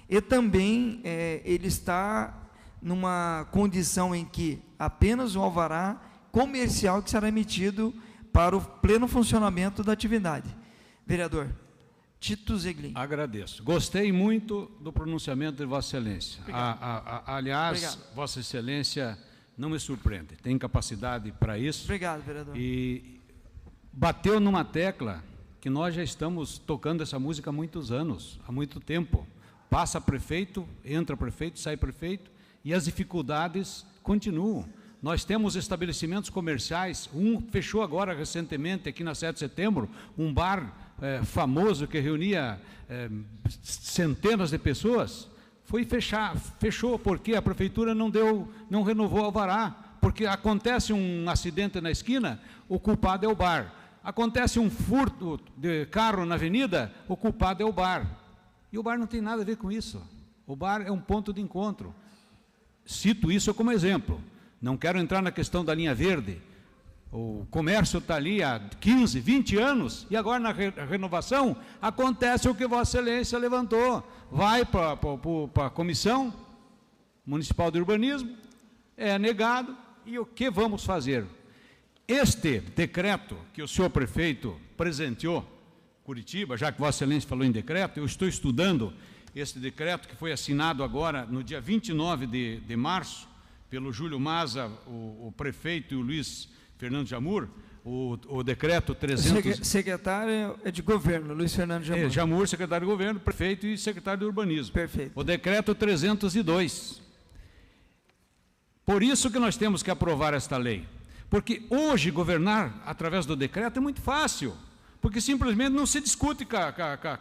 e também ele está numa condição em que apenas um alvará comercial que será emitido para o pleno funcionamento da atividade. Vereador Tito Zeglin. Agradeço. Gostei muito do pronunciamento de Vossa Excelência. Aliás, Obrigado. Vossa Excelência não me surpreende, tem capacidade para isso. Obrigado, vereador. E bateu numa tecla que nós já estamos tocando essa música há muitos anos, há muito tempo. Passa prefeito, entra prefeito, sai prefeito, e as dificuldades continuam. Nós temos estabelecimentos comerciais, um fechou agora recentemente, aqui na 7 de setembro, um bar famoso que reunia centenas de pessoas, fechou porque a prefeitura não renovou o alvará, porque acontece um acidente na esquina, o culpado é o bar. Acontece um furto de carro na avenida, o culpado é o bar. E o bar não tem nada a ver com isso. O bar é um ponto de encontro. Cito isso como exemplo. Não quero entrar na questão da linha verde. O comércio está ali há 15, 20 anos, e agora na renovação acontece o que Vossa Excelência levantou. Vai para a Comissão Municipal de Urbanismo, é negado, e o que vamos fazer? Este decreto que o senhor prefeito presenteou Curitiba, já que Vossa Excelência falou em decreto, eu estou estudando esse decreto que foi assinado agora no dia 29 de março, pelo Júlio Maza, o prefeito, e o Luiz Fernando Jamur, o decreto 300... Secretário é de governo, Luiz Fernando Jamur. Jamur, secretário de governo, prefeito e secretário de urbanismo. Perfeito. O decreto 302. Por isso que nós temos que aprovar esta lei. Porque hoje governar através do decreto é muito fácil, porque simplesmente não se discute com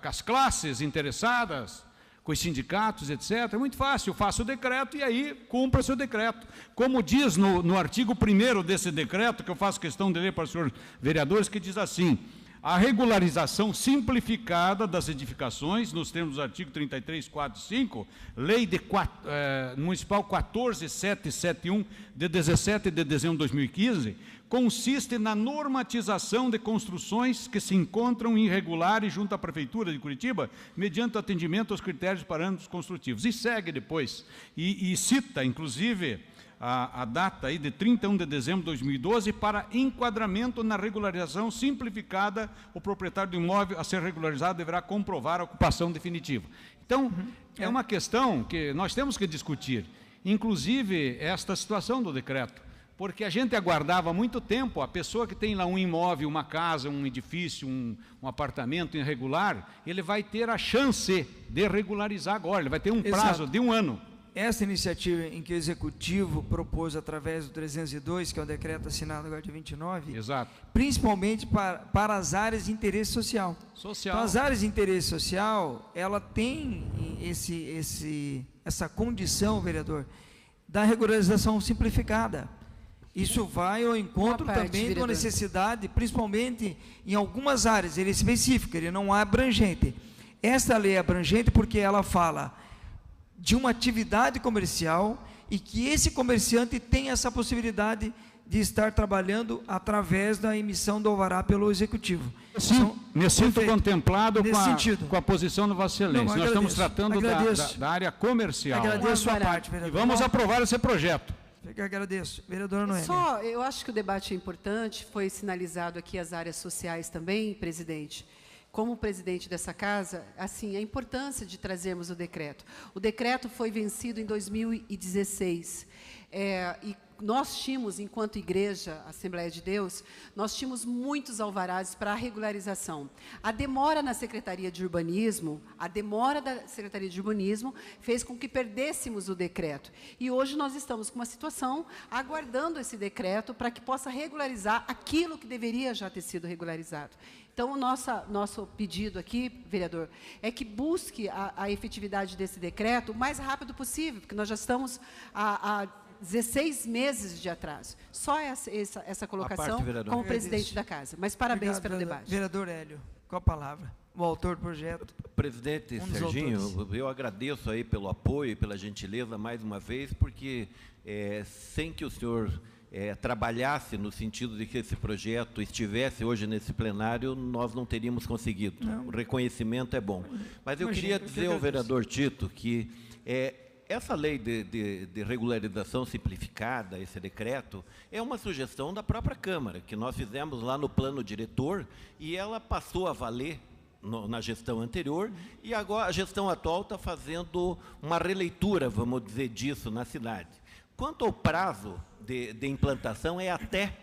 as classes interessadas, com os sindicatos, etc. É muito fácil, faça o decreto e aí cumpra-se o decreto. Como diz no artigo 1º desse decreto, que eu faço questão de ler para os senhores vereadores, que diz assim: a regularização simplificada das edificações, nos termos do artigo 33, 4 e 5, Lei Municipal 14771, de 17 de dezembro de 2015, consiste na normatização de construções que se encontram irregulares junto à Prefeitura de Curitiba, mediante atendimento aos critérios e parâmetros construtivos. E segue depois, e cita, inclusive, a data aí de 31 de dezembro de 2012 para enquadramento na regularização simplificada. O proprietário do imóvel a ser regularizado deverá comprovar a ocupação definitiva. Então, é uma questão que nós temos que discutir, inclusive esta situação do decreto, porque a gente aguardava muito tempo, a pessoa que tem lá um imóvel, uma casa, um edifício, um apartamento irregular, ele vai ter a chance de regularizar agora, ele vai ter um prazo de 1 ano. Essa iniciativa em que o Executivo propôs através do 302, que é o decreto assinado agora de 29, exato, principalmente para as áreas de interesse social. Então, as áreas de interesse social, ela tem essa condição, vereador, da regularização simplificada. Isso vai ao encontro também de uma necessidade, principalmente em algumas áreas. Ele é específico, ele não é abrangente. Esta lei é abrangente porque ela fala de uma atividade comercial e que esse comerciante tem essa possibilidade de estar trabalhando através da emissão do alvará pelo Executivo. Sim, então, me sinto contemplado com a posição do Vossa Excelência. Não, nós estamos tratando da área comercial. Agradeço a sua parte, vereador. E vamos aprovar esse projeto. Eu agradeço. Vereadora Noêmia. Eu acho que o debate é importante, foi sinalizado aqui as áreas sociais também, presidente. Como presidente dessa casa, assim, a importância de trazermos o decreto. O decreto foi vencido em 2016. E nós tínhamos, enquanto igreja, Assembleia de Deus, nós tínhamos muitos alvarás para a regularização. A demora na Secretaria de Urbanismo, fez com que perdêssemos o decreto. E hoje nós estamos com uma situação aguardando esse decreto para que possa regularizar aquilo que deveria já ter sido regularizado. Então, o nosso pedido aqui, vereador, é que busque a efetividade desse decreto o mais rápido possível, porque nós já estamos há 16 meses de atraso. Só essa colocação como presidente da Casa. Mas parabéns pelo debate. Vereador Hélio, com a palavra. O autor do projeto. Presidente Serginho, eu agradeço aí pelo apoio e pela gentileza mais uma vez, porque sem que o senhor trabalhasse no sentido de que esse projeto estivesse hoje nesse plenário, nós não teríamos conseguido. Não. O reconhecimento é bom. Mas eu queria dizer ao vereador Tito que essa lei de regularização simplificada, esse decreto, é uma sugestão da própria Câmara, que nós fizemos lá no plano diretor, e ela passou a valer na gestão anterior, e agora a gestão atual está fazendo uma releitura, vamos dizer, disso na cidade. Quanto ao prazo de implantação, é até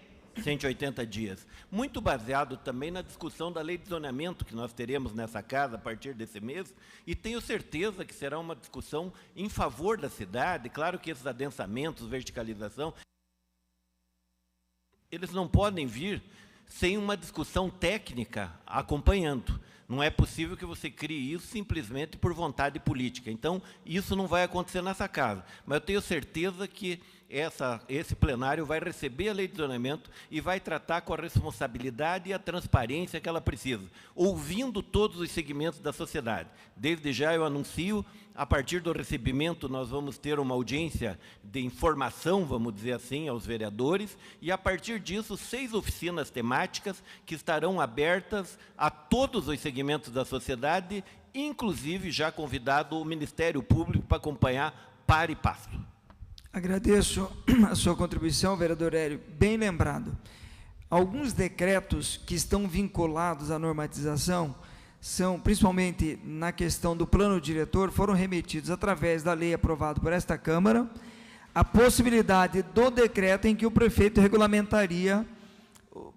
180 dias, muito baseado também na discussão da lei de zoneamento que nós teremos nessa casa a partir desse mês, e tenho certeza que será uma discussão em favor da cidade. Claro que esses adensamentos, verticalização, eles não podem vir sem uma discussão técnica acompanhando. Não é possível que você crie isso simplesmente por vontade política. Então, isso não vai acontecer nessa casa. Mas eu tenho certeza que esse plenário vai receber a lei de zoneamento e vai tratar com a responsabilidade e a transparência que ela precisa, ouvindo todos os segmentos da sociedade. Desde já eu anuncio, a partir do recebimento nós vamos ter uma audiência de informação, vamos dizer assim, aos vereadores, e a partir disso 6 oficinas temáticas que estarão abertas a todos os segmentos da sociedade, inclusive já convidado o Ministério Público para acompanhar par e passo. Agradeço a sua contribuição, vereador Hélio. Bem lembrado. Alguns decretos que estão vinculados à normatização, principalmente na questão do plano diretor, foram remetidos através da lei aprovada por esta Câmara, a possibilidade do decreto em que o prefeito regulamentaria,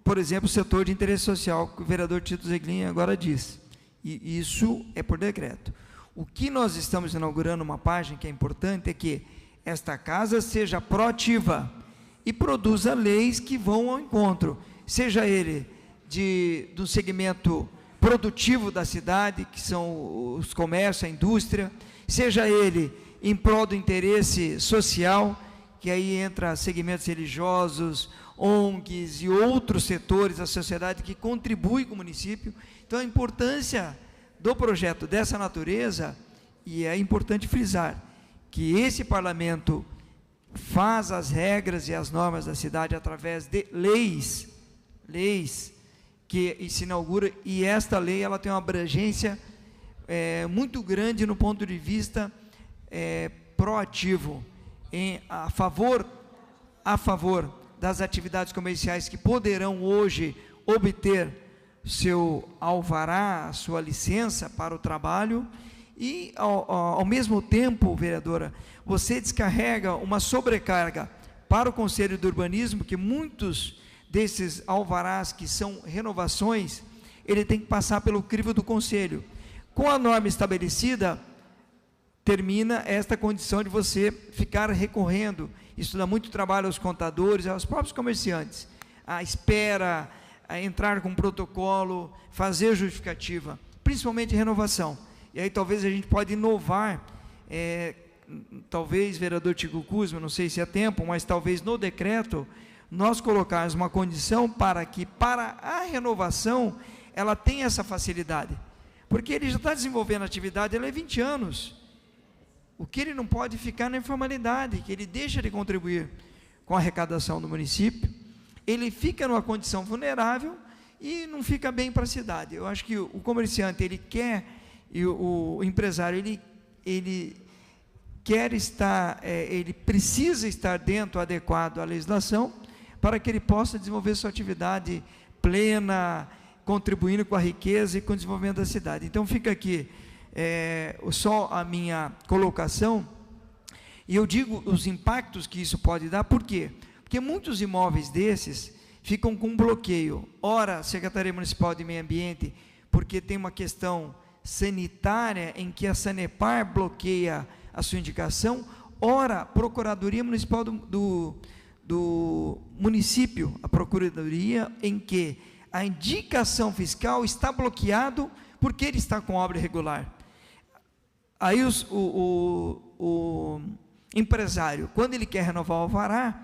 por exemplo, o setor de interesse social, que o vereador Tito Zeglin agora disse. E isso é por decreto. O que nós estamos inaugurando, uma página que é importante, é que esta casa seja proativa e produza leis que vão ao encontro, seja ele do segmento produtivo da cidade, que são os comércios, a indústria, seja ele em prol do interesse social, que aí entra segmentos religiosos, ONGs e outros setores da sociedade que contribuem com o município. Então, a importância do projeto dessa natureza, e é importante frisar, que esse parlamento faz as regras e as normas da cidade através de leis que se inaugura, e esta lei ela tem uma abrangência muito grande no ponto de vista proativo, a favor das atividades comerciais que poderão hoje obter seu alvará, sua licença para o trabalho. E, ao mesmo tempo, vereadora, você descarrega uma sobrecarga para o Conselho do Urbanismo, que muitos desses alvarás que são renovações, ele tem que passar pelo crivo do Conselho. Com a norma estabelecida, termina esta condição de você ficar recorrendo. Isso dá muito trabalho aos contadores, aos próprios comerciantes. A espera, a entrar com protocolo, fazer justificativa, principalmente renovação. E aí talvez a gente pode inovar, talvez, vereador Tico Kuzma, não sei se é tempo, mas talvez no decreto, nós colocarmos uma condição para que, para a renovação, ela tenha essa facilidade. Porque ele já está desenvolvendo a atividade, ele é 20 anos. O que ele não pode ficar na informalidade, que ele deixa de contribuir com a arrecadação do município, ele fica numa condição vulnerável e não fica bem para a cidade. Eu acho que o comerciante, ele quer... E o empresário, ele quer estar, ele precisa estar dentro, adequado à legislação, para que ele possa desenvolver sua atividade plena, contribuindo com a riqueza e com o desenvolvimento da cidade. Então, fica aqui só a minha colocação, e eu digo os impactos que isso pode dar. Por quê? Porque muitos imóveis desses ficam com bloqueio. Ora, a Secretaria Municipal de Meio Ambiente, porque tem uma questão sanitária em que a Sanepar bloqueia a sua indicação, ora, a Procuradoria Municipal do município, a Procuradoria, em que a indicação fiscal está bloqueado porque ele está com obra irregular. Aí empresário, quando ele quer renovar o alvará,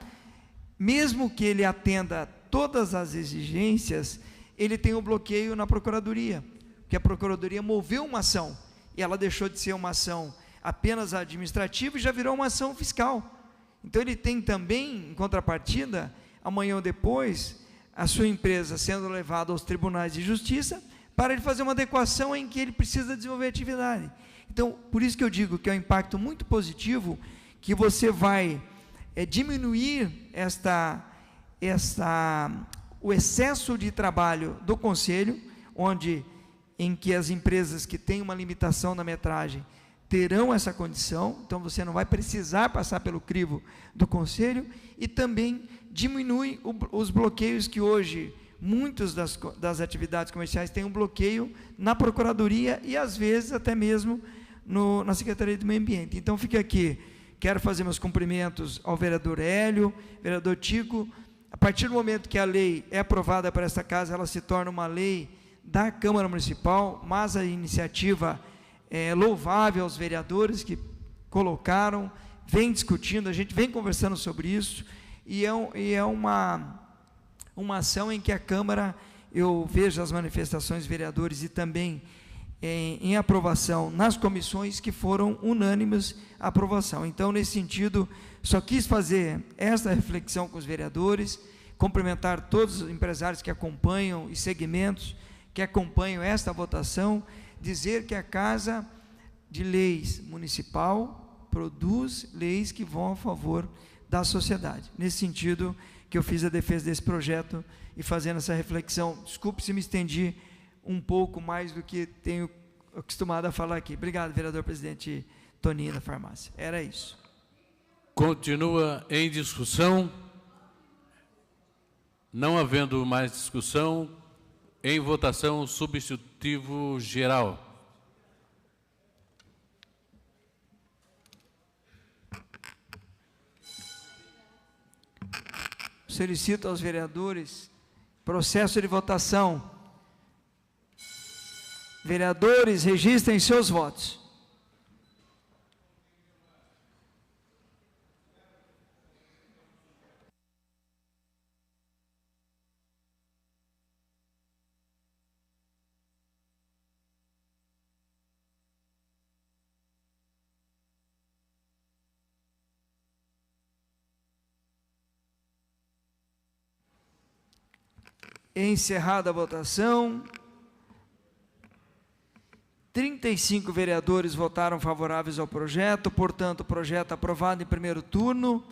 mesmo que ele atenda todas as exigências, ele tem um bloqueio na Procuradoria, porque a Procuradoria moveu uma ação, e ela deixou de ser uma ação apenas administrativa e já virou uma ação fiscal. Então ele tem também, em contrapartida, amanhã ou depois, a sua empresa sendo levada aos tribunais de justiça, para ele fazer uma adequação em que ele precisa desenvolver atividade. Então, por isso que eu digo que é um impacto muito positivo, que você vai diminuir o excesso de trabalho do Conselho, em que as empresas que têm uma limitação na metragem terão essa condição, então você não vai precisar passar pelo crivo do Conselho, e também diminui os bloqueios que hoje, muitas das atividades comerciais têm um bloqueio na Procuradoria e às vezes até mesmo na Secretaria do Meio Ambiente. Então fica aqui, quero fazer meus cumprimentos ao vereador Hélio, vereador Tico. A partir do momento que a lei é aprovada para esta casa, ela se torna uma lei da Câmara Municipal, mas a iniciativa é louvável aos vereadores que colocaram, vem discutindo, a gente vem conversando sobre isso, e é uma ação em que a Câmara, eu vejo as manifestações dos vereadores e também em aprovação nas comissões que foram unânimes a aprovação. Então, nesse sentido, só quis fazer esta reflexão com os vereadores, cumprimentar todos os empresários que acompanham e segmentos que acompanham esta votação, dizer que a Casa de Leis Municipal produz leis que vão a favor da sociedade. Nesse sentido que eu fiz a defesa desse projeto e fazendo essa reflexão. Desculpe se me estendi um pouco mais do que tenho acostumado a falar aqui. Obrigado, vereador presidente Toninho da Farmácia. Era isso. Continua em discussão. Não havendo mais discussão, em votação, substitutivo geral. Solicito aos vereadores processo de votação. Vereadores, registrem seus votos. Encerrada a votação, 35 vereadores votaram favoráveis ao projeto, portanto, o projeto aprovado em primeiro turno.